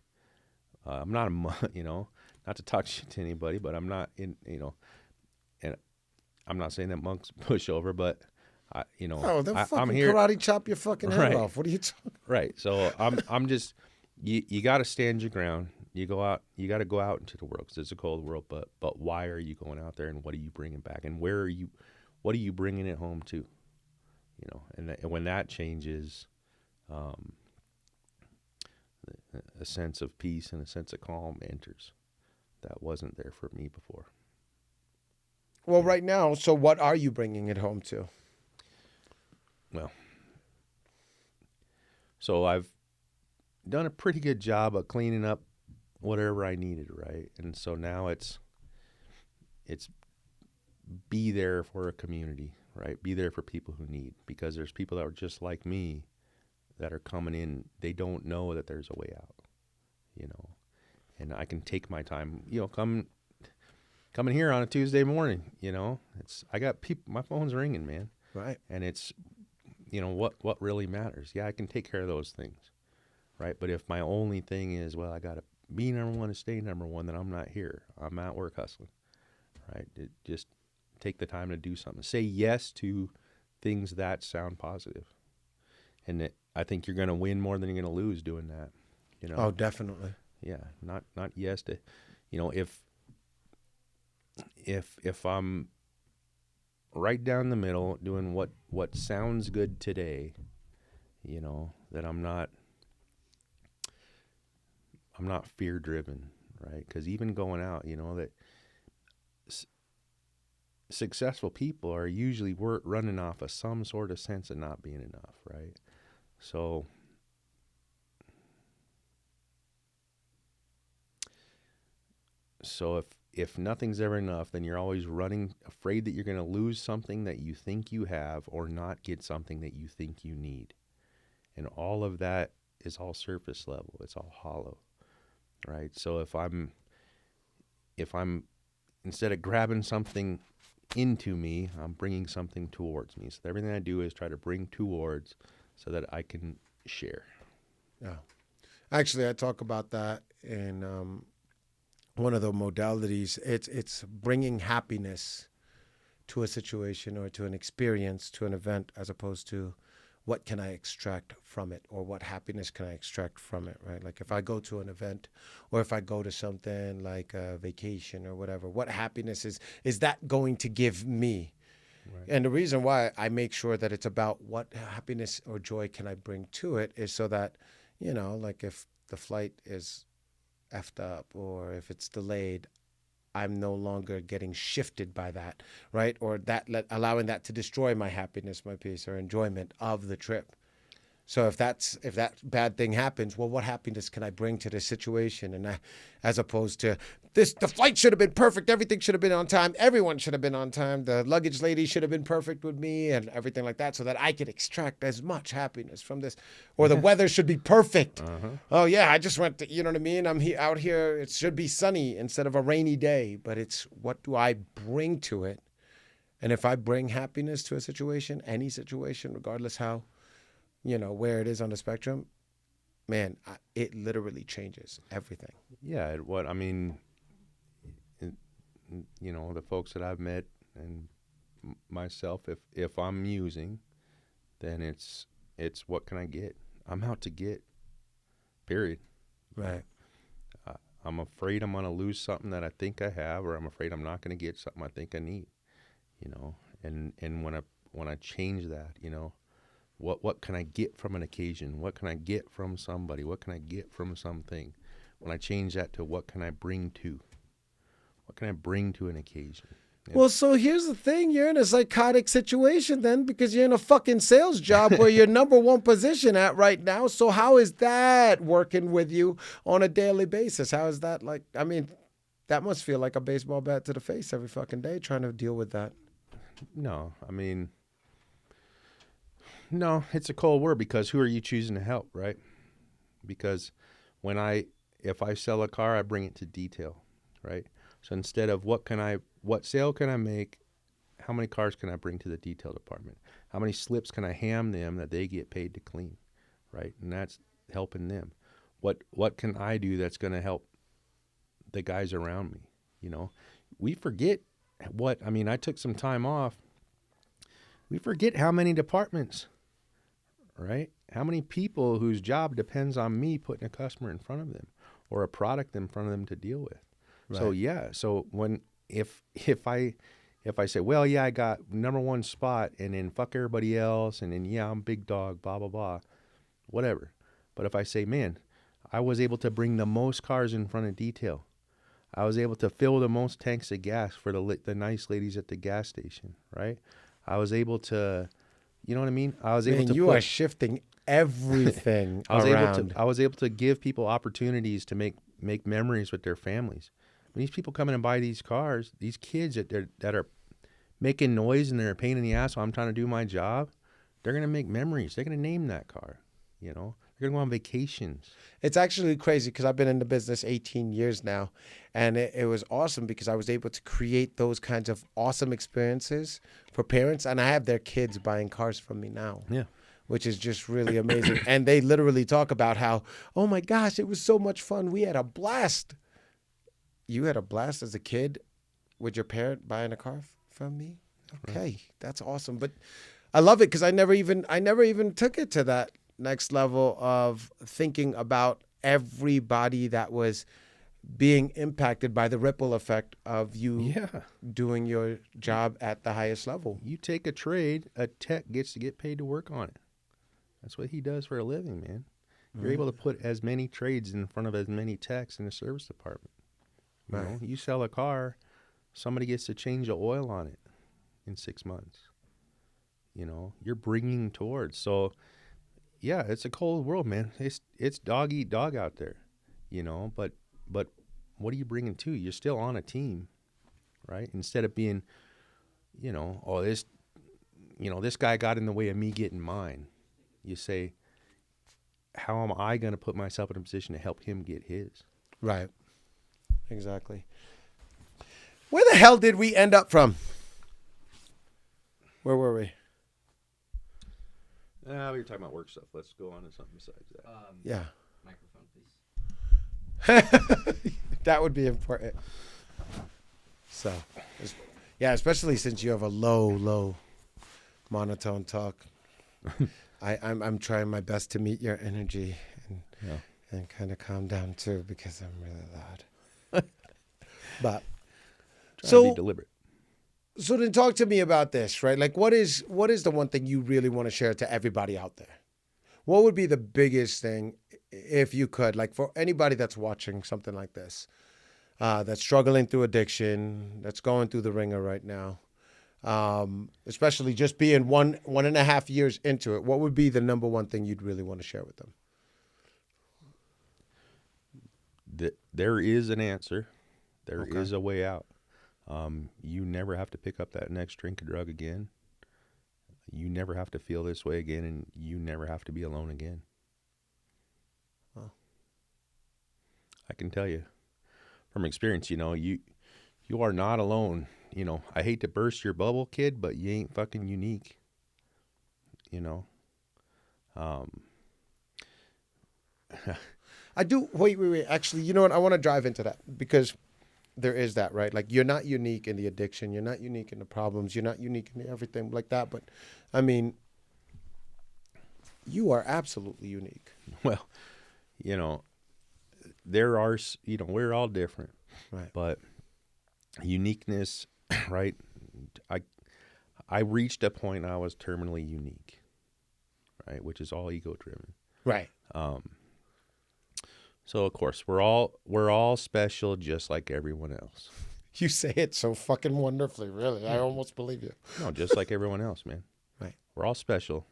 I'm not you know, not to talk shit to anybody, but I'm not in, you know, and I'm not saying that monks push over, but you know, Oh, they'll I'm fucking here. karate chop your fucking head Right. off. What are you talking? Right. So I'm just, you got to stand your ground. You go out, you got to go out into the world because it's a cold world, but why are you going out there, and what are you bringing back, and what are you bringing it home to? You know, and when that changes, a sense of peace and a sense of calm enters. That wasn't there for me before. Well, right now, so what are you bringing it home to? Well, so I've done a pretty good job of cleaning up whatever I needed, right? And so now it's be there for a community, right? Be there for people who need, because there's people that are just like me that are coming in. They don't know that there's a way out, you know. And I can take my time, you know, coming here on a Tuesday morning, you know. I got people, my phone's ringing, man. Right. And it's, you know, what really matters. Yeah, I can take care of those things, right? But if my only thing is, well, I got to be number one and stay number one, then I'm not here. I'm at work hustling, right? Just take the time to do something. Say yes to things that sound positive. And I think you're going to win more than you're going to lose doing that, you know? Oh, definitely. Yeah, not yes to, you know, if I'm right down the middle doing what sounds good today, you know, that I'm not fear driven, right? Because even going out, you know, that successful people are usually running off of some sort of sense of not being enough, right? So if nothing's ever enough, then you're always running, afraid that you're going to lose something that you think you have, or not get something that you think you need. And all of that is all surface level. It's all hollow, right? So if I'm instead of grabbing something into me, I'm bringing something towards me. So everything I do is try to bring towards so that I can share. Yeah. Actually, I talk about that in one of the modalities. It's bringing happiness to a situation or to an experience, to an event, as opposed to what can I extract from it, or what happiness can I extract from it, right? Like if I go to an event, or if I go to something like a vacation or whatever, what happiness is that going to give me? Right. And the reason why I make sure that it's about what happiness or joy can I bring to it is so that, you know, like if the flight is effed up or if it's delayed, I'm no longer getting shifted by that, right? Or allowing that to destroy my happiness, my peace, or enjoyment of the trip. So if that bad thing happens, well, what happiness can I bring to this situation? And as opposed to the flight should have been perfect, everything should have been on time, everyone should have been on time, the luggage lady should have been perfect with me, and everything like that, so that I could extract as much happiness from this. Or the weather should be perfect. Oh yeah, I just went to, you know what I mean? I'm out here. It should be sunny instead of a rainy day. But it's what do I bring to it? And if I bring happiness to a situation, any situation, regardless how, you know, where it is on the spectrum, man, it literally changes everything. Yeah, you know, the folks that I've met and myself, if I'm musing, then it's what can I get? I'm out to get, period. Right. I'm afraid I'm going to lose something that I think I have, or I'm afraid I'm not going to get something I think I need, you know, and when I change that, you know, what can I get from an occasion? What can I get from somebody? What can I get from something? When I change that to what can I bring to? What can I bring to an occasion? Well, so here's the thing. You're in a psychotic situation then because you're in a fucking sales job where you're number one position at right now. So how is that working with you on a daily basis? How is that like? I mean, that must feel like a baseball bat to the face every fucking day trying to deal with that. No, I mean, no, it's a cold war because who are you choosing to help, right? Because if I sell a car, I bring it to detail, right? So instead of what sale can I make? How many cars can I bring to the detail department? How many slips can I ham them that they get paid to clean, right? And that's helping them. What can I do that's going to help the guys around me? You know, we forget I took some time off. We forget how many departments, right? How many people whose job depends on me putting a customer in front of them or a product in front of them to deal with. Right. So yeah, so if I say, well, yeah, I got number one spot and then fuck everybody else and then yeah, I'm big dog, blah blah blah, whatever. But if I say, man, I was able to bring the most cars in front of detail. I was able to fill the most tanks of gas for the nice ladies at the gas station, right? I was able to, you know what I mean? I was able to. You are shifting everything around. I was able to give people opportunities to make memories with their families. When these people come in and buy these cars, these kids that are making noise and they're a pain in the ass while I'm trying to do my job, they're gonna make memories. They're gonna name that car. You know, they're gonna go on vacations. It's actually crazy because I've been in the business 18 years now, and it was awesome because I was able to create those kinds of awesome experiences for parents, and I have their kids buying cars from me now. Yeah. Which is just really amazing. And they literally talk about how, oh my gosh, it was so much fun. We had a blast. You had a blast as a kid with your parent buying a car from me? Okay, right. That's awesome. But I love it because I never even took it to that next level of thinking about everybody that was being impacted by the ripple effect of you doing your job at the highest level. You take a trade, a tech gets to get paid to work on it. That's what he does for a living, man. You're able to put as many trades in front of as many techs in the service department. You know, you sell a car, somebody gets to change the oil on it in 6 months. You know, you're bringing towards. So, yeah, it's a cold world, man. It's dog eat dog out there, you know. But what are you bringing to? You're still on a team, right? Instead of being, you know, this guy got in the way of me getting mine. You say, how am I going to put myself in a position to help him get his? Right. Exactly. Where the hell did we end up from? Where were we? We were talking about work stuff. Let's go on to something besides that. Yeah. Microphone, please. That would be important. So, yeah, especially since you have a low monotone talk. I'm trying my best to meet your energy and kind of calm down too because I'm really loud. But to be deliberate. So then talk to me about this, right? Like what is the one thing you really want to share to everybody out there? What would be the biggest thing if you could, like for anybody that's watching something like this, that's struggling through addiction, that's going through the ringer right now, especially just being 1.5 years into it, what would be the number one thing you'd really want to share with them? There is an answer. There is a way out. You never have to pick up that next drink or drug again. You never have to feel this way again, and you never have to be alone again. Wow. I can tell you from experience, you know, you are not alone. You know, I hate to burst your bubble, kid, but you ain't fucking unique. You know? I do. Wait. Actually, you know what? I want to drive into that because there is that, right? Like you're not unique in the addiction. You're not unique in the problems. You're not unique in everything like that. But I mean, you are absolutely unique. Well, you know, there are, you know, we're all different, right? But uniqueness, right? I reached a point I was terminally unique, right? Which is all ego driven, right? So of course we're all special, just like everyone else. You say it so fucking wonderfully, really. I almost believe you. No, just like everyone else, man. Right. We're all special,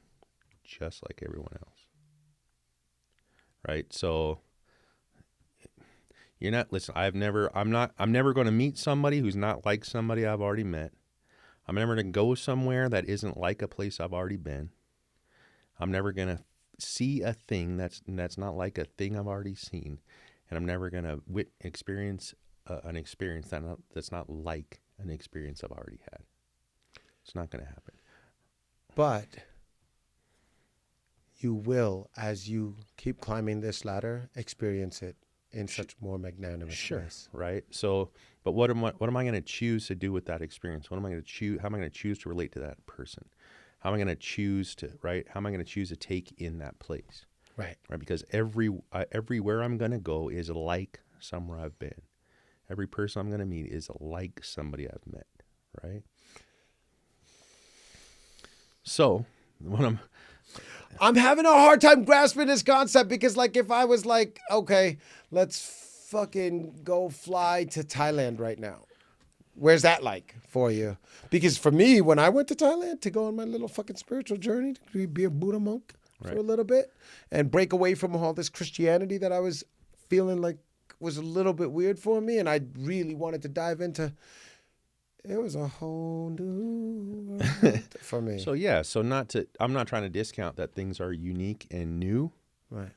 just like everyone else. Right? So you're not, listen, I'm never going to meet somebody who's not like somebody I've already met. I'm never going to go somewhere that isn't like a place I've already been. I'm never going to see a thing that's not like a thing I've already seen. And I'm never going to experience an experience that's not like an experience I've already had. It's not going to happen. But you will, as you keep climbing this ladder, experience it in such more magnanimous ways. Right? So, but what am I going to choose to do with that experience? What am I going to choose? How am I going to choose to relate to that person? How am I going to choose to, right? How am I going to choose to take in that place? Right. Right? Because everywhere I'm going to go is like somewhere I've been. Every person I'm going to meet is like somebody I've met. Right? So, I'm having a hard time grasping this concept because, like, if I was like, okay, let's fucking go fly to Thailand right now. Where's that like for you? Because for me, when I went to Thailand to go on my little fucking spiritual journey, to be a Buddha monk for a little bit and break away from all this Christianity that I was feeling like was a little bit weird for me, and I really wanted to dive into. It was a whole new world for me. So yeah, I'm not trying to discount that things are unique and new, Right.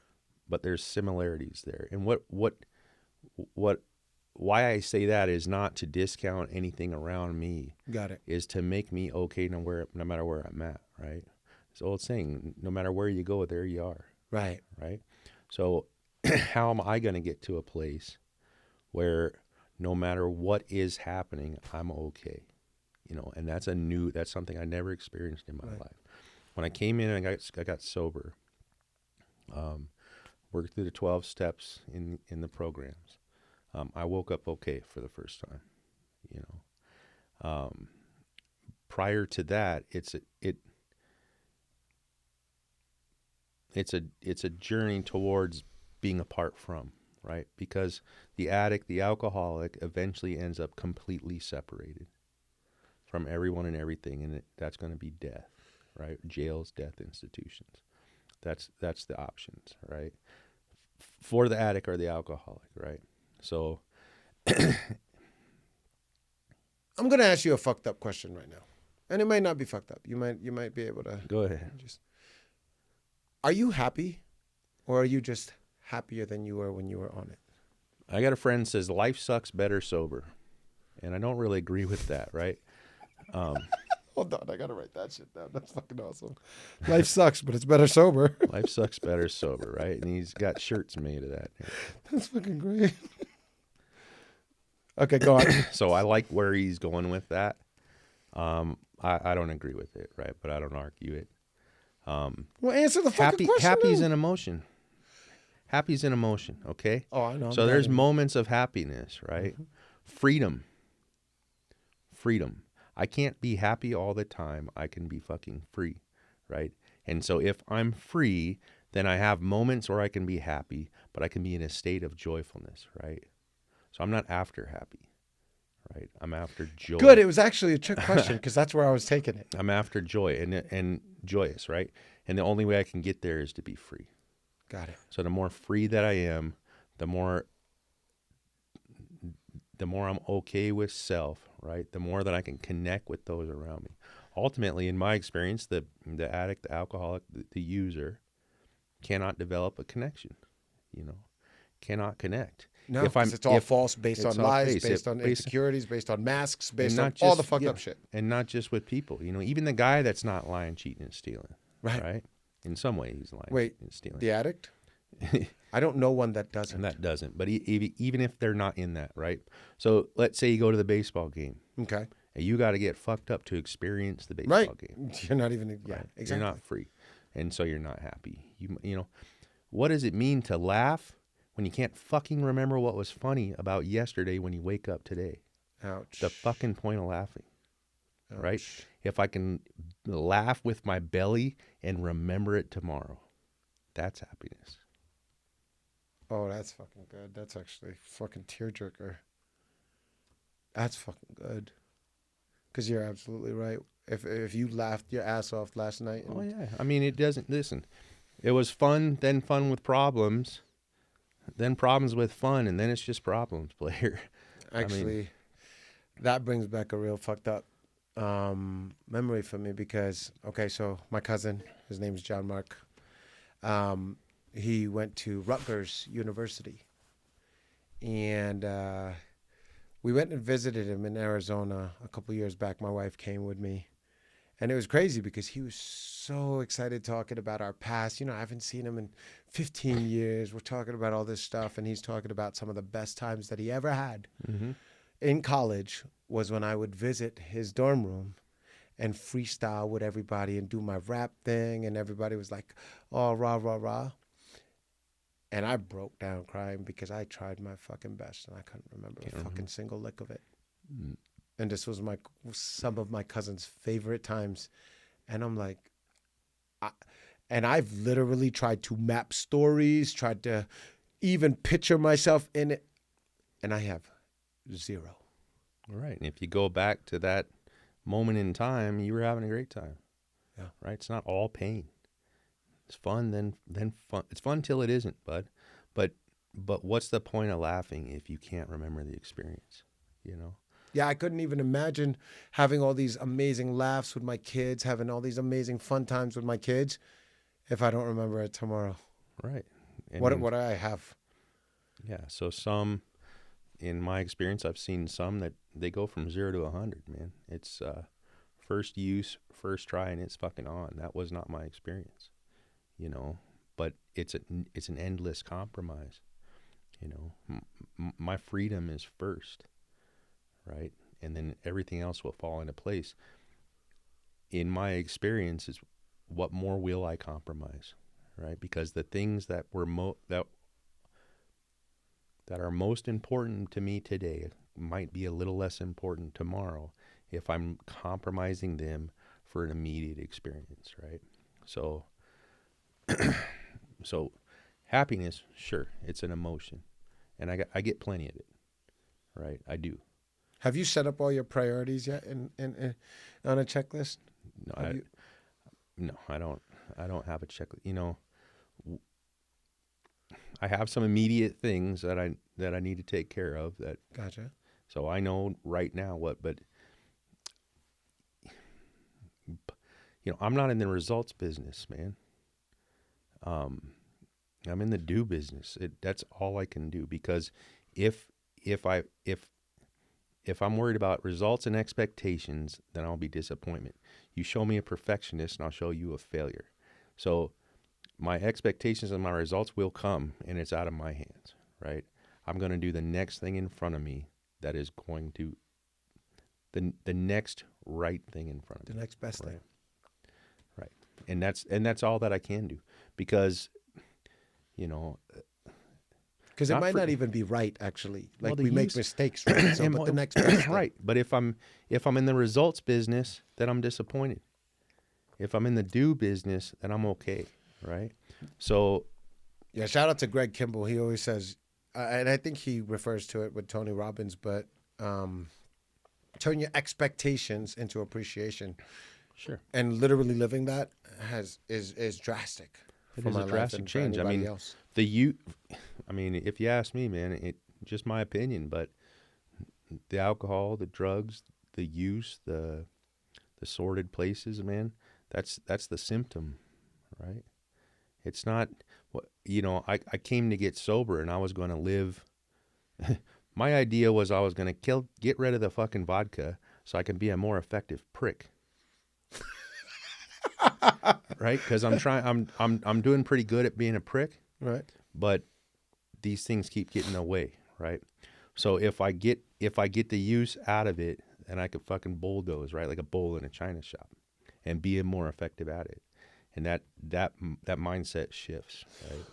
but there's similarities there. And why I say that is not to discount anything around me. Got it. Is to make me okay no matter where I'm at, right? It's the old saying, no matter where you go, there you are. Right. Right? So how am I going to get to a place where no matter what is happening, I'm okay? You know, and that's something I never experienced in my life. When I came in and I got sober, worked through the 12 steps in the programs. I woke up okay for the first time, you know. Prior to that, it's a journey towards being apart from, right? Because the addict, the alcoholic, eventually ends up completely separated from everyone and everything, and that's going to be death, right? Jails, death institutions. That's the options, right? For the addict or the alcoholic, right? So I'm gonna ask you a fucked up question right now, and it might not be fucked up. You might be able to go ahead. Are you happy, or are you just happier than you were when you were on it? I got a friend who says life sucks better sober, and I don't really agree with that, right? Hold on, I gotta write that shit down. That's fucking awesome. Life sucks, but it's better sober. Life sucks better sober, right? And he's got shirts made of that. That's fucking great. Okay, go on. So I like where he's going with that. I don't agree with it, right? But I don't argue it. Well, answer the fucking question. Happy's then. an emotion. Happy's an emotion, okay? Oh, I know. So there's moments of happiness, right? Mm-hmm. Freedom. I can't be happy all the time. I can be fucking free, right? And so if I'm free, then I have moments where I can be happy, but I can be in a state of joyfulness, right? So I'm not after happy, right? I'm after joy. Good. It was actually a trick question because that's where I was taking it. I'm after joy and joyous, right? And the only way I can get there is to be free. Got it. So the more free that I am, the more I'm okay with self, right? The more that I can connect with those around me. Ultimately, in my experience, the addict, the alcoholic, the user cannot develop a connection, cannot connect. No, because it's all false, based on lies, based on insecurities, based on masks, based on all the fucked up shit. And not just with people. Even the guy that's not lying, cheating, and stealing. Right? In some way, he's lying, cheating, and stealing. The addict? I don't know one that doesn't. And that doesn't. But even if they're not in that, right? So let's say you go to the baseball game. Okay. And you got to get fucked up to experience the baseball game. You're not even, right? Exactly. You're not free. And so you're not happy. What does it mean to laugh when you can't fucking remember what was funny about yesterday when you wake up today? Ouch. The fucking point of laughing. Ouch. Right? If I can laugh with my belly and remember it tomorrow, that's happiness. Oh, that's fucking good. That's actually fucking tearjerker. That's fucking good. Because you're absolutely right. If you laughed your ass off last night, Oh and yeah. I mean, it doesn't listen. It was fun, then fun with problems, then problems with fun, and then it's just problems, player. I mean, actually, that brings back a real fucked up memory for me because okay, so my cousin, his name's John Mark. He went to Rutgers University, and we went and visited him in Arizona a couple years back. My wife came with me, and it was crazy because he was so excited talking about our past. You know, I haven't seen him in 15 years. We're talking about all this stuff, and he's talking about some of the best times that he ever had mm-hmm. in college was when I would visit his dorm room and freestyle with everybody and do my rap thing. And everybody was like, oh, rah, rah, rah. And I broke down crying because I tried my fucking best and I couldn't remember a fucking single lick of it. Mm. And this was some of my cousin's favorite times. And I'm like, and I've literally tried to map stories, tried to even picture myself in it. And I have zero. Right. And if you go back to that moment in time, you were having a great time. Yeah. Right. It's not all pain. It's fun, then fun. It's fun till it isn't, bud. But what's the point of laughing if you can't remember the experience? You know. Yeah, I couldn't even imagine having all these amazing laughs with my kids, having all these amazing fun times with my kids, if I don't remember it tomorrow. Right. And What do I have? Yeah. So some, in my experience, I've seen some that they go from 0 to 100. Man, it's first use, first try, and it's fucking on. That was not my experience. You know, but it's an endless compromise. You know, my freedom is first, right, and then everything else will fall into place. In my experience, is what more will I compromise, right? Because the things that were that are most important to me today might be a little less important tomorrow if I'm compromising them for an immediate experience, right? So. So happiness, sure, it's an emotion, and I get plenty of it, right? I do. Have you set up all your priorities yet on a checklist? No, no, I don't have a checklist. You know, I have some immediate things that I need to take care of. That Gotcha. So I know right now what, but you know, I'm not in the results business, man. I'm in the do business. That's all I can do, because if I'm worried about results and expectations, then I'll be disappointment. You show me a perfectionist and I'll show you a failure. So my expectations and my results will come, and it's out of my hands, right? I'm going to do the next thing in front of me that is going to the next right thing in front of me. The next best thing. Right. And that's all that I can do, because you know, because it might not even be right, actually. Like, well, we make mistakes, right? So, but the next best thing. Right. But if I'm in the results business, then I'm disappointed. If I'm in the do business, then I'm okay, right? So, yeah, shout out to Greg Kimball. He always says, and I think he refers to it with Tony Robbins, but turn your expectations into appreciation. sure, And literally living that is drastic. it is a drastic change. I mean, else. I mean, if you ask me, man, it just my opinion, but the alcohol, the drugs, the use, the sordid places, man, that's the symptom, right? It's not what, you know, I came to get sober and I was going to live. My idea was I was going to get rid of the fucking vodka so I can be a more effective prick. Right? Because I'm doing pretty good at being a prick. Right. But these things keep getting away, right? So if I get the use out of it, then I could fucking bulldoze, right, like a bull in a china shop, and be more effective at it. And that mindset shifts, right?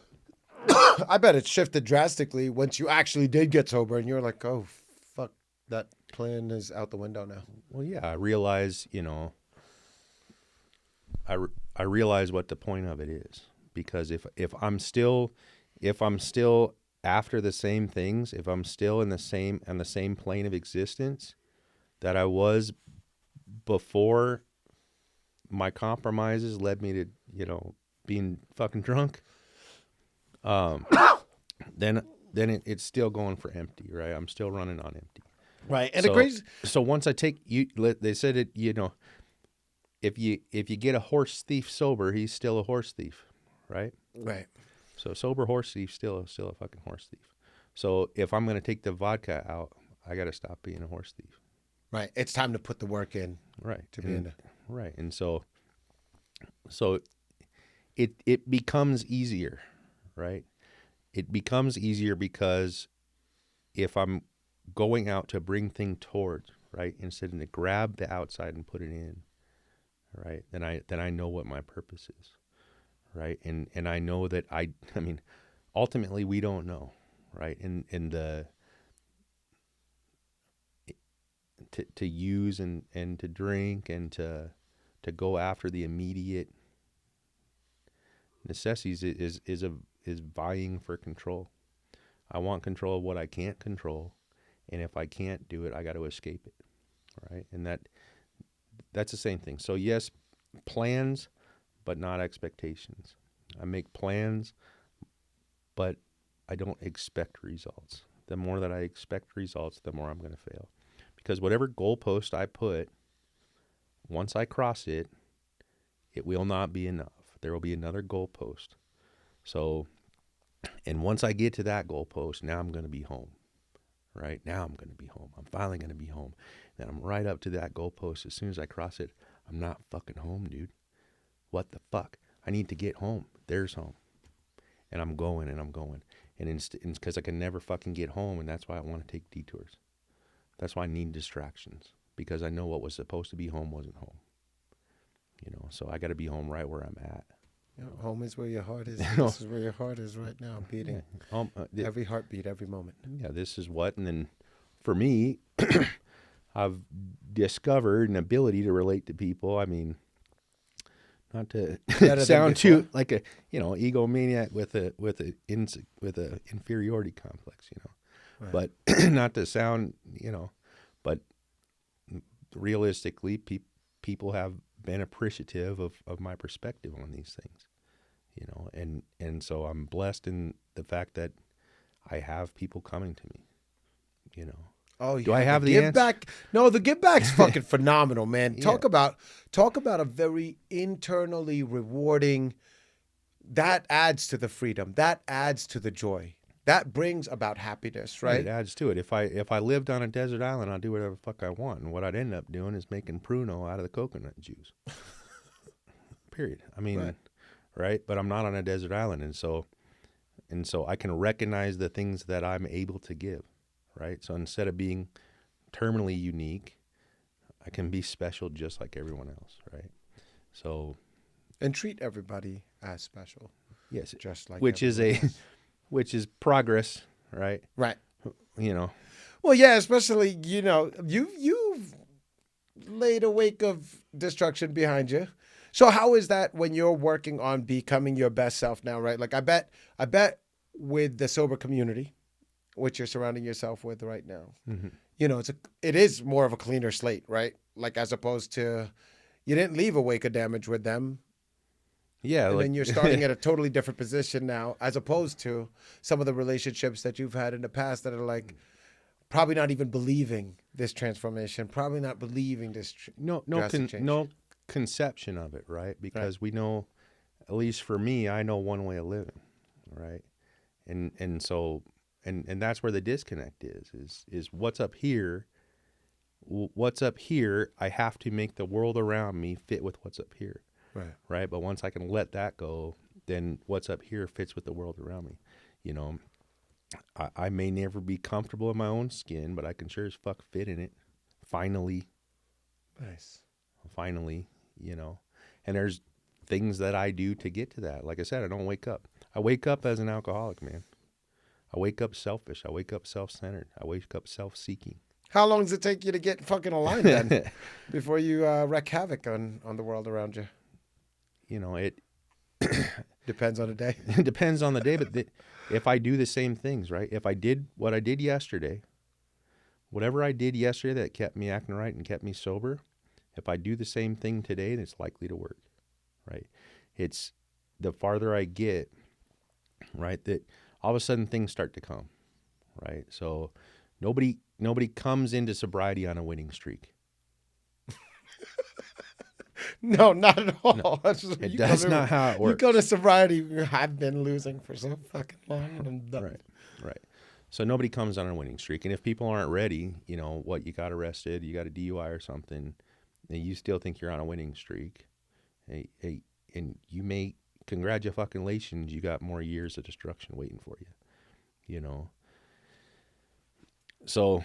I bet it shifted drastically once you actually did get sober and you're like, oh, fuck, that plan is out the window now. Well, yeah, I realize, you know, I realize what the point of it is, because if I'm still after the same things, if I'm still in the same plane of existence that I was before my compromises led me to, being fucking drunk, then it's still going for empty, right? I'm still running on empty. Right. And the crazy. So once I take you, they said it, if you get a horse thief sober, he's still a horse thief, right? Right. So sober horse thief still a fucking horse thief. So if I'm gonna take the vodka out, I got to stop being a horse thief. Right. It's time to put the work in. Right. To be in it. Right. And so it becomes easier, right? It becomes easier because if I'm going out to bring things towards, right, instead of to grab the outside and put it in, right, then I know what my purpose is, right? And I know that I mean, ultimately we don't know, right? And to use and to drink and to go after the immediate necessities is vying for control. I want control of what I can't control, and if I can't do it, I got to escape it, right? And that's the same thing. So yes, plans, but not expectations. I make plans, but I don't expect results. The more that I expect results, the more I'm going to fail. Because whatever goalpost I put, once I cross it, it will not be enough. There will be another goalpost. So, and once I get to that goalpost, now I'm going to be home, right? Now I'm going to be home. I'm finally going to be home. Then I'm right up to that goalpost. As soon as I cross it, I'm not fucking home, dude. What the fuck? I need to get home. There's home. And I'm going and I'm going. And it's because I can never fucking get home, and that's why I want to take detours. That's why I need distractions, because I know what was supposed to be home wasn't home. So I got to be home right where I'm at. Home is where your heart is. This is where your heart is right now, beating. Every heartbeat, every moment. Yeah, this is what. And then for me, I've discovered an ability to relate to people. I mean, not to sound too like a egomaniac with a inferiority complex, right. But not to sound but realistically, people have been appreciative of my perspective on these things, and so I'm blessed in the fact that I have people coming to me, Oh, yeah. Do I have the give answer? back? No, the give back's fucking phenomenal, man. Talk about a very internally rewarding. That adds to the freedom. That adds to the joy. That brings about happiness, right? It adds to it. If I lived on a desert island, I'd do whatever the fuck I want, and what I'd end up doing is making pruno out of the coconut juice. Period. I mean, right? But I'm not on a desert island, and so I can recognize the things that I'm able to give. Right? So instead of being terminally unique, I can be special just like everyone else, right? So, and treat everybody as special. Yes, just like which is progress, right? Right. Well, yeah, especially you've laid a wake of destruction behind you. So how is that when you're working on becoming your best self now, right? Like I bet with the sober community, which you're surrounding yourself with right now, it is more of a cleaner slate, right? Like as opposed to, you didn't leave a wake of damage with them. Yeah. And then you're starting at a totally different position now, as opposed to some of the relationships that you've had in the past that are like, probably not even believing this transformation, probably not believing this no conception of it, right? Because we know, at least for me, I know one way of living, right? And so... And that's where the disconnect is what's up here. What's up here, I have to make the world around me fit with what's up here. Right. But once I can let that go, then what's up here fits with the world around me. I may never be comfortable in my own skin, but I can sure as fuck fit in it. Finally. Nice. Finally, and there's things that I do to get to that. Like I said, I don't wake up. I wake up as an alcoholic, man. I wake up selfish. I wake up self-centered. I wake up self-seeking. How long does it take you to get fucking aligned then before you wreak havoc on the world around you? Depends on the day. It depends on the day, but if I do the same things, right? If I did what I did yesterday, whatever I did yesterday that kept me acting right and kept me sober, if I do the same thing today, then it's likely to work, right? It's the farther I get, right, that all of a sudden things start to come, right? So nobody comes into sobriety on a winning streak. No, not at all. No, it You does go to, not how it you go to works. sobriety. I've been losing for so fucking long, and I'm done. Right, right. So nobody comes on a winning streak. And if people aren't ready, you know, what, you got arrested, you got a DUI or something, and you still think you're on a winning streak, hey, and you may, congratulations, you got more years of destruction waiting for you, you know. So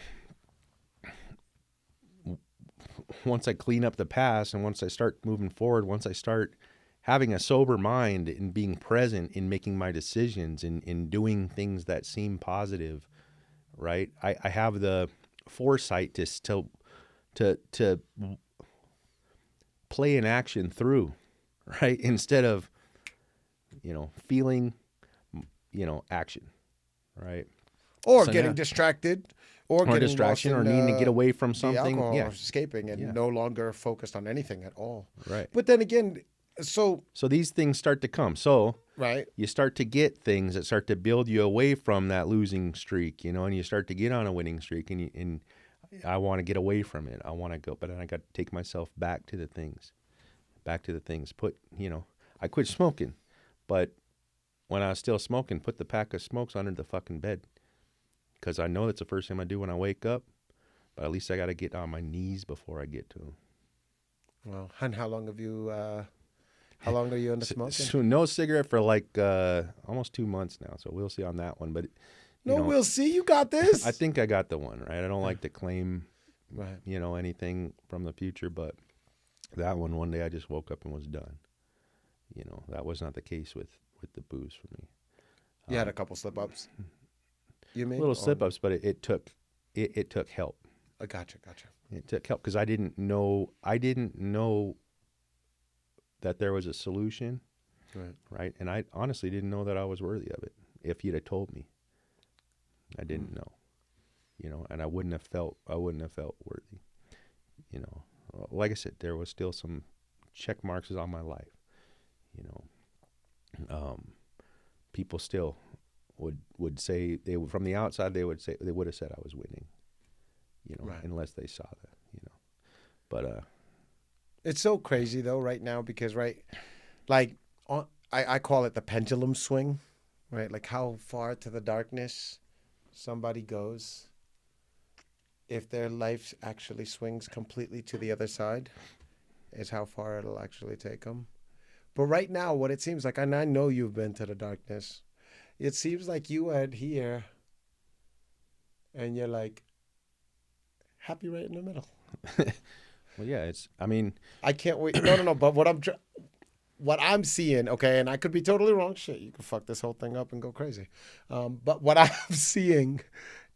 once I clean up the past and once I start moving forward, once I start having a sober mind and being present in making my decisions and in doing things that seem positive, right? I have the foresight to play an action through, right? Instead of, you know, feeling, you know, action, right? Or So getting now, distracted, or or getting distraction, lost or in needing to get away from the something. alcohol, Yeah, or escaping, and yeah, no longer focused on anything at all. right. But then again, so So these things start to come. So right, you start to get things that start to build you away from that losing streak, you know, and you start to get on a winning streak, and I want to get away from it. I want to go, but then I got to take myself back to the things, Put, you know, I quit smoking, but when I was still smoking, put the pack of smokes under the fucking bed, because I know that's the first thing I do when I wake up. But at least I got to get on my knees before I get to them. well, and how long have you? How long are you into smoking? So no cigarette for like almost 2 months now. So we'll see on that one. But you No, know, we'll see. You got this. I think I got the one right. I don't like to claim, Right. you know, anything from the future, but that one day I just woke up and was done. You know, that was not the case with the booze for me. You had a couple slip ups. You mean Little slip ups, but it took help. Gotcha. It took help because I didn't know that there was a solution, right? And I honestly didn't know that I was worthy of it. If you'd have told me, I didn't know, you know, and I wouldn't have felt worthy, you know. Like I said, there was still some check marks on my life, you know. People still would say from the outside they would have said I was winning, you know, unless they saw that, you know. But it's so crazy though right now because I call it the pendulum swing, right? Like how far to the darkness somebody goes if their life actually swings completely to the other side is how far it'll actually take them. But right now, what it seems like, and I know you've been to the darkness, it seems like you are here and you're like happy right in the middle. well, yeah, I mean, I can't wait. No. But what I'm seeing, okay, and I could be totally wrong. Shit, you could fuck this whole thing up and go crazy. But what I'm seeing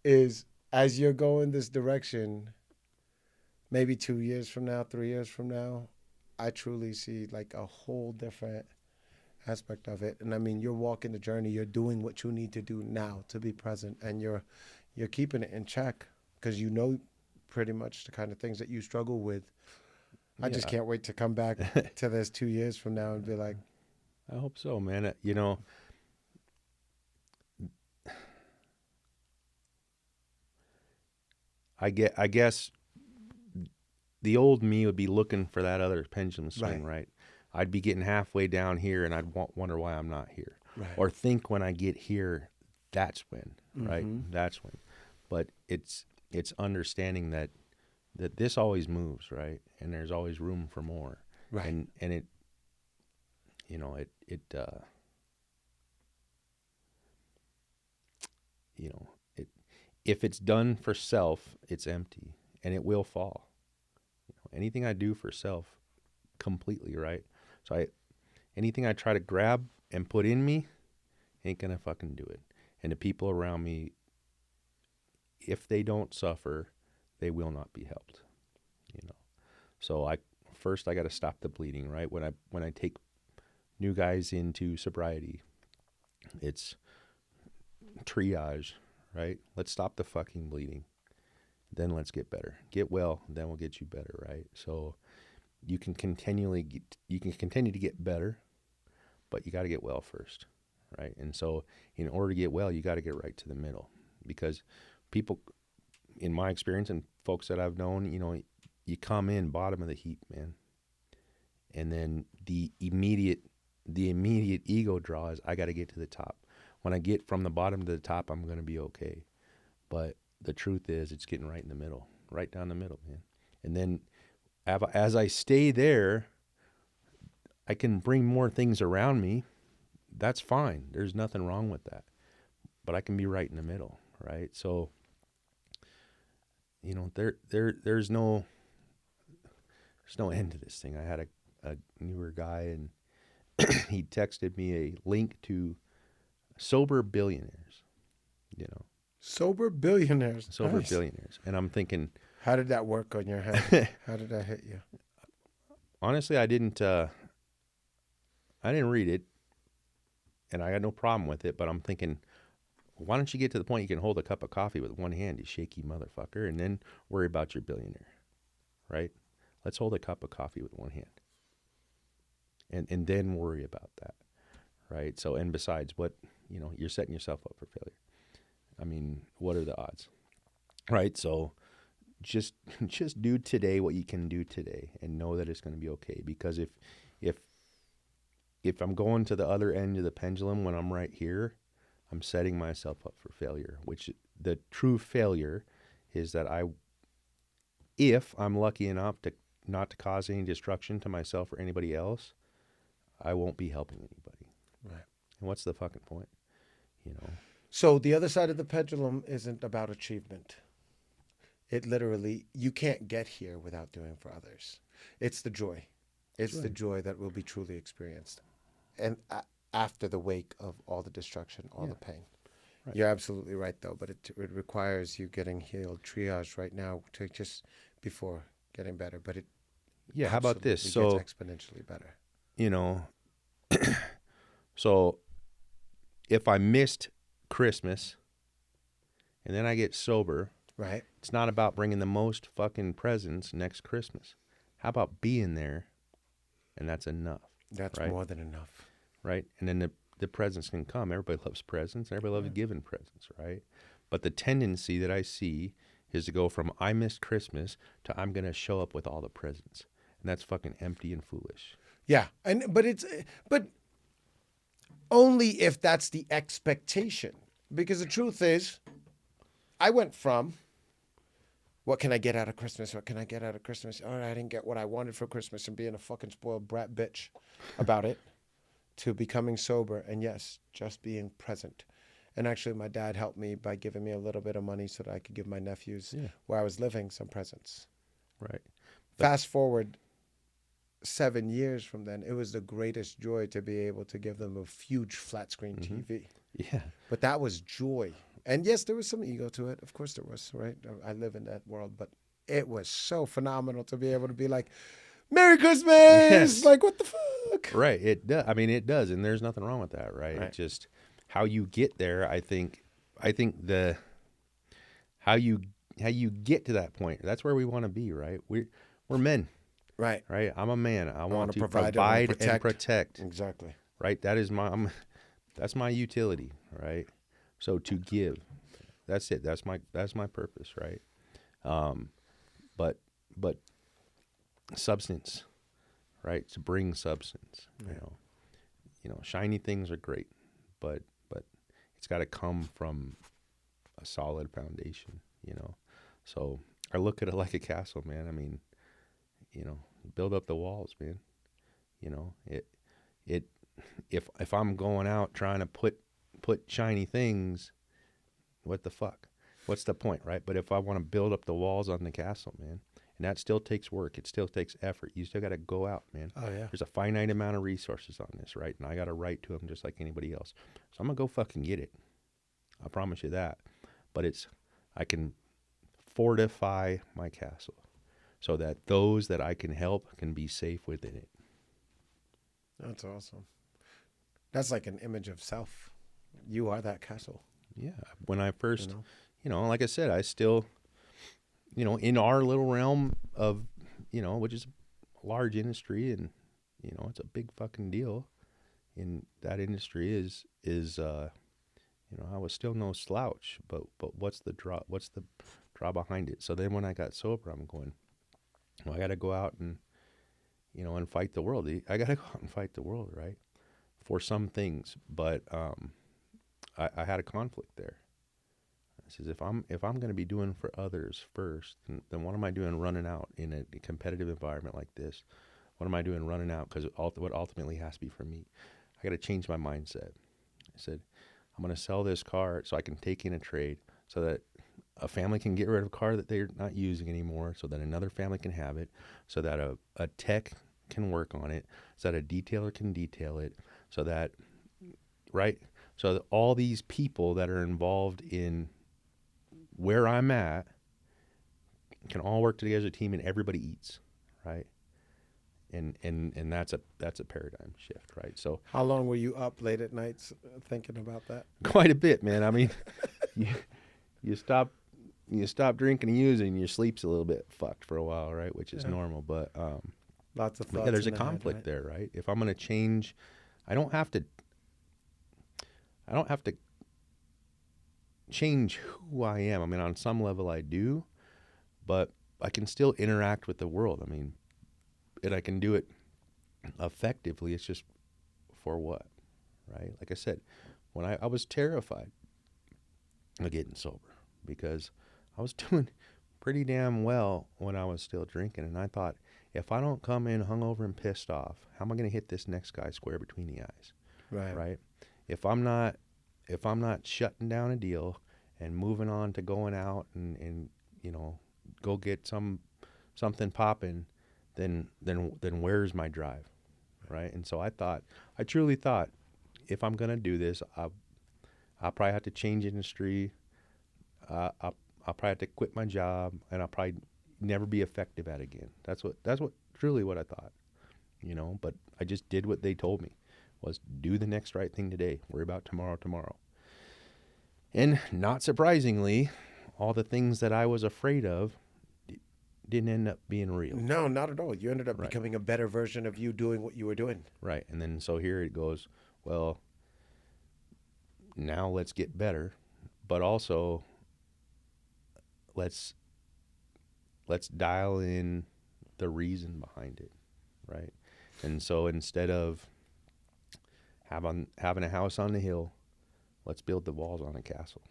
is as you're going this direction, maybe 2 years from now, 3 years from now, I truly see like a whole different aspect of it. And I mean, you're walking the journey. You're doing what you need to do now to be present, and you're keeping it in check because you know pretty much the kind of things that you struggle with. I just can't wait to come back to this 2 years from now and be like, I hope so, man. You know, I guess the old me would be looking for that other pendulum swing, right? I'd be getting halfway down here and I'd wonder why I'm not here. Right. Or think when I get here, that's when, right? That's when. But it's understanding that this always moves, right? And there's always room for more. Right. And it, you know, you know, if it's done for self, it's empty and it will fall. You know, anything I do for self completely, right? So anything I try to grab and put in me ain't gonna fucking do it. And the people around me, if they don't suffer, they will not be helped. You know. So I got to stop the bleeding, right? When I take new guys into sobriety. It's triage, right? Let's stop the fucking bleeding. Then let's get better. Get well, then we'll get you better, right? So you can continue to get better, but you got to get well first, right? And so in order to get well, you got to get right to the middle, because people, in my experience and folks that I've known, you come in bottom of the heap, man. And then the immediate ego draw is, I got to get to the top. When I get from the bottom to the top, I'm going to be okay. But the truth is, it's getting right in the middle, right down the middle, man. And then as I stay there, I can bring more things around me. That's fine. There's nothing wrong with that. But I can be right in the middle, right? So, there's no end to this thing. I had a newer guy, and he texted me a link to sober billionaires, Sober billionaires. sober Nice. billionaires. And I'm thinking, How did that work on your head? How did that hit you? honestly, I didn't read it, and I got no problem with it, but I'm thinking, why don't you get to the point you can hold a cup of coffee with one hand, you shaky motherfucker, and then worry about your billionaire, right? Let's hold a cup of coffee with one hand, and then worry about that, right? So, and besides, what, you're setting yourself up for failure. I mean, what are the odds, right? So just do today what you can do today, and know that it's going to be okay. Because if I'm going to the other end of the pendulum when I'm right here, I'm setting myself up for failure, which the true failure is that if I'm lucky enough to not to cause any destruction to myself or anybody else, I won't be helping anybody. Right. And what's the fucking point? So the other side of the pendulum isn't about achievement. It literally, you can't get here without doing for others. It's the joy. It's the joy that will be truly experienced. And after the wake of all the destruction, all the pain. Right. You're absolutely right, though. But it requires you getting healed, triage right now to just before getting better. But it how about this? gets So exponentially better. So if I missed Christmas and then I get sober, right? It's not about bringing the most fucking presents next Christmas. How about being there, and that's enough? That's right? more than enough. Right? And then the presents can come. Everybody loves presents. Everybody loves giving presents, right? But the tendency that I see is to go from I missed Christmas to I'm going to show up with all the presents. And that's fucking empty and foolish. Yeah. But only if that's the expectation. Because the truth is, I went from, what can I get out of Christmas? What can I get out of Christmas? Oh, I didn't get what I wanted for Christmas, and being a fucking spoiled brat bitch about it, to becoming sober and, yes, just being present. And actually, my dad helped me by giving me a little bit of money so that I could give my nephews where I was living some presents. Right. Fast forward 7 years from then, it was the greatest joy to be able to give them a huge flat screen TV. Yeah. But that was joy. And yes, there was some ego to it. Of course there was, right? I live in that world. But it was so phenomenal to be able to be like, Merry Christmas! Yes. Like, what the fuck? Right. It does. I mean, it does. And there's nothing wrong with that, right? It's just how you get there. I think the how you get to that point, that's where we want to be, right? We're men. Right. Right. I'm a man. I want to provide and protect. Exactly. Right. That is that's my utility. Right. So to give, that's it. That's my purpose. Right. But substance, right? To bring substance. Shiny things are great, but it's got to come from a solid foundation. So I look at it like a castle, man. I mean, build up the walls, man. If I'm going out trying to put shiny things, what the fuck? What's the point, right? But if I want to build up the walls on the castle, man, and that still takes work. It still takes effort. You still got to go out, man. Oh, yeah. There's a finite amount of resources on this, right? And I got a right to them just like anybody else. So I'm going to go fucking get it. I promise you that. But I can fortify my castle so that those that I can help can be safe within it. That's awesome. That's like an image of self. You are that castle. Yeah. When I first, You know? Like I said, I still, in our little realm of, which is a large industry, and, it's a big fucking deal in that industry I was still no slouch, but what's the draw behind it? So then when I got sober, I'm going, well, I got to go out and, and fight the world. I got to go out and fight the world, right? For some things, but I had a conflict there. I says, if I'm going to be doing for others first, then what am I doing running out in a competitive environment like this? What am I doing running out? Because what ultimately has to be for me, I got to change my mindset. I said, I'm going to sell this car so I can take in a trade, so that a family can get rid of a car that they're not using anymore, so that another family can have it, so that a tech can work on it, so that a detailer can detail it, so that, right? So that all these people that are involved in where I'm at can all work together as a team, and everybody eats, right? And that's a paradigm shift, right? So How long were you up late at nights thinking about that? quite a bit, man. I mean, you stop drinking and using, your sleep's a little bit fucked for a while, right? Which is normal, but Lots of thoughts. yeah, there's a in the head, conflict right? there, right? If I'm going to change, I don't have to change who I am. I mean, on some level I do, but I can still interact with the world. I mean, and I can do it effectively. It's just for what, right? Like I said, when I was terrified of getting sober, because I was doing pretty damn well when I was still drinking. And I thought, if I don't come in hungover and pissed off, how am I going to hit this next guy square between the eyes? Right. Right? If I'm not shutting down a deal and moving on to going out and go get something popping, then where's my drive? Right? And so I truly thought, if I'm going to do this, I'll probably have to change industry. I'll probably have to quit my job, and I'll probably never be effective at it again. That's what truly what I thought, But I just did what they told me, was do the next right thing today. Worry about tomorrow. And not surprisingly, all the things that I was afraid of didn't end up being real. No, not at all. You ended up Right. becoming a better version of you doing what you were doing. Right. And then so here it goes, well, now let's get better, but also let's dial in the reason behind it, right? And so instead of having a house on the hill, let's build the walls on a castle,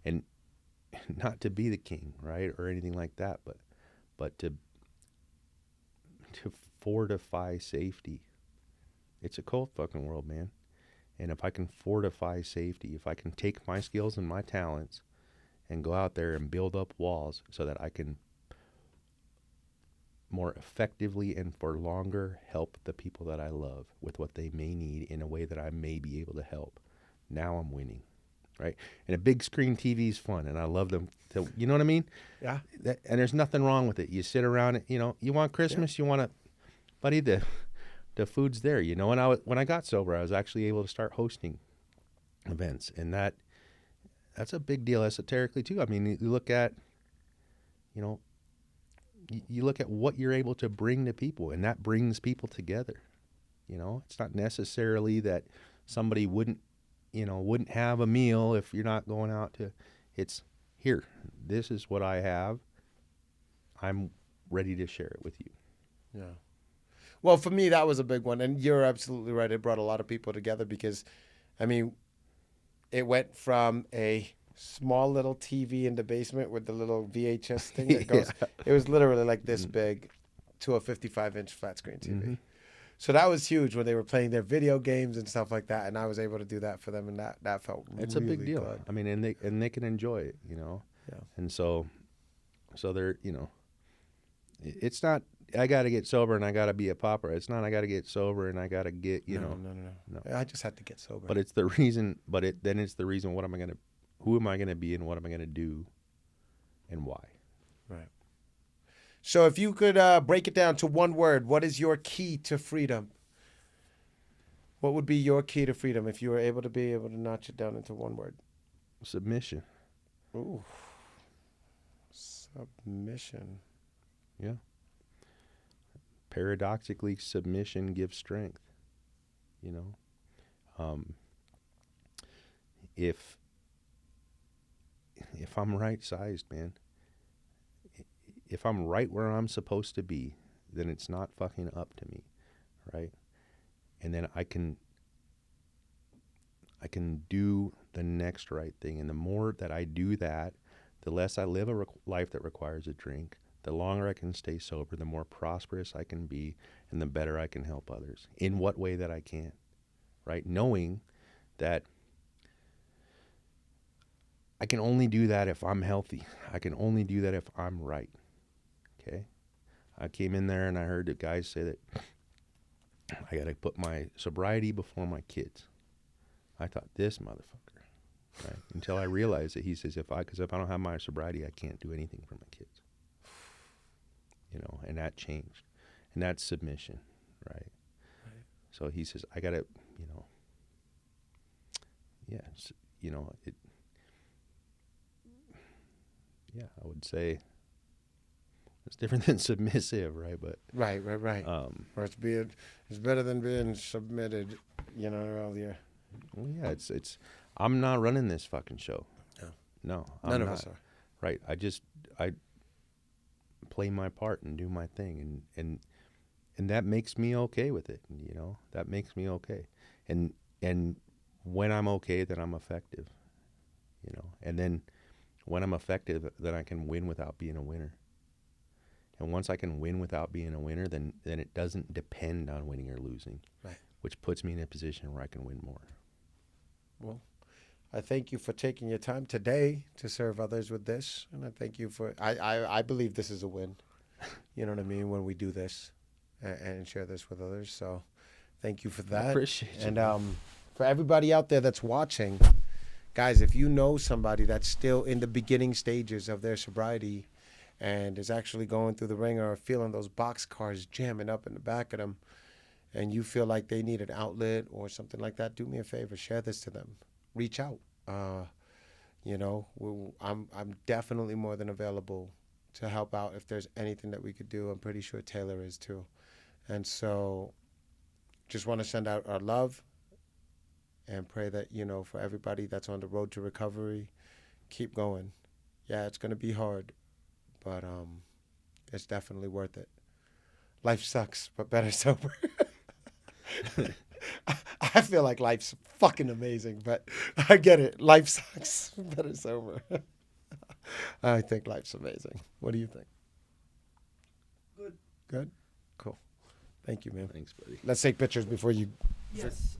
and not to be the king, right, or anything like that, but to fortify safety. It's a cold fucking world, man. And if I can fortify safety, if I can take my skills and my talents and go out there and build up walls so that I can more effectively and for longer help the people that I love with what they may need in a way that I may be able to help, now I'm winning, right? And a big screen TV is fun, and I love them. You know what I mean? Yeah. And there's nothing wrong with it. You sit around it, you want Christmas, you want to, buddy, the food's there, And when I got sober, I was actually able to start hosting events, and that's a big deal esoterically too. I mean, you look at, you look at what you're able to bring to people, and that brings people together. It's not necessarily that somebody wouldn't have a meal if you're not going out to. It's here. This is what I have. I'm ready to share it with you. Yeah. Well, for me, that was a big one. And you're absolutely right. It brought a lot of people together because, I mean, it went from a small little TV in the basement with the little VHS thing that goes, It was literally like this big, to a 55-inch flat screen TV. Mm-hmm. So that was huge when they were playing their video games and stuff like that. And I was able to do that for them. And that felt It's really a big deal. good. I mean, and they can enjoy it, Yeah. And so they're, it's not, I got to get sober and I got to be a popper. It's not, I got to get sober and I got to get, No. No. I just had to get sober. But it's the reason, then it's the reason, who am I going to be and what am I going to do and why? Right. So if you could break it down to one word, what is your key to freedom? What would be your key to freedom if you were able to notch it down into one word? Submission. Ooh, submission. Yeah. Paradoxically, submission gives strength. You know, if I'm right sized, man, if I'm right where I'm supposed to be, then it's not fucking up to me, right? And then I can do the next right thing, and the more that I do that, the less I live a life that requires a drink, the longer I can stay sober, the more prosperous I can be, and the better I can help others in what way that I can, right? Knowing that I can only do that if I'm healthy. I can only do that if I'm right, okay? I came in there and I heard the guys say that I got to put my sobriety before my kids. I thought, this motherfucker, right? Until I realized that he says, because if I don't have my sobriety, I can't do anything for my kids. You know, and that changed. And that's submission, right? So he says, I got to, you know, I would say it's different than submissive, right? But Right. Or it's better than being submitted, you know, earlier. well, yeah, it's I'm not running this fucking show. No, None of us are. Right. I play my part and do my thing, and that makes me okay with it. You know, that makes me okay. And when I'm okay, then I'm effective. You know, and then when I'm effective, then I can win without being a winner. And once I can win without being a winner, then it doesn't depend on winning or losing, Right? Which puts me in a position where I can win more. Well, I thank you for taking your time today to serve others with this, and I thank you for. I believe this is a win. You know what I mean when we do this and share this with others. So, thank you for that. I appreciate you. And for everybody out there that's watching, guys, if you know somebody that's still in the beginning stages of their sobriety and is actually going through the ringer or feeling those box cars jamming up in the back of them, and you feel like they need an outlet or something like that, do me a favor, share this to them. Reach out. You know, I'm definitely more than available to help out if there's anything that we could do. I'm pretty sure Taylor is too. And so just want to send out our love and pray that, you know, for everybody that's on the road to recovery, keep going. Yeah, it's going to be hard, but it's definitely worth it. Life sucks, but better sober. I feel like life's fucking amazing, but I get it. Life sucks, better sober. I think life's amazing. What do you think? Good? Cool. Thank you, man. Thanks, buddy. Let's take pictures before you... Yes.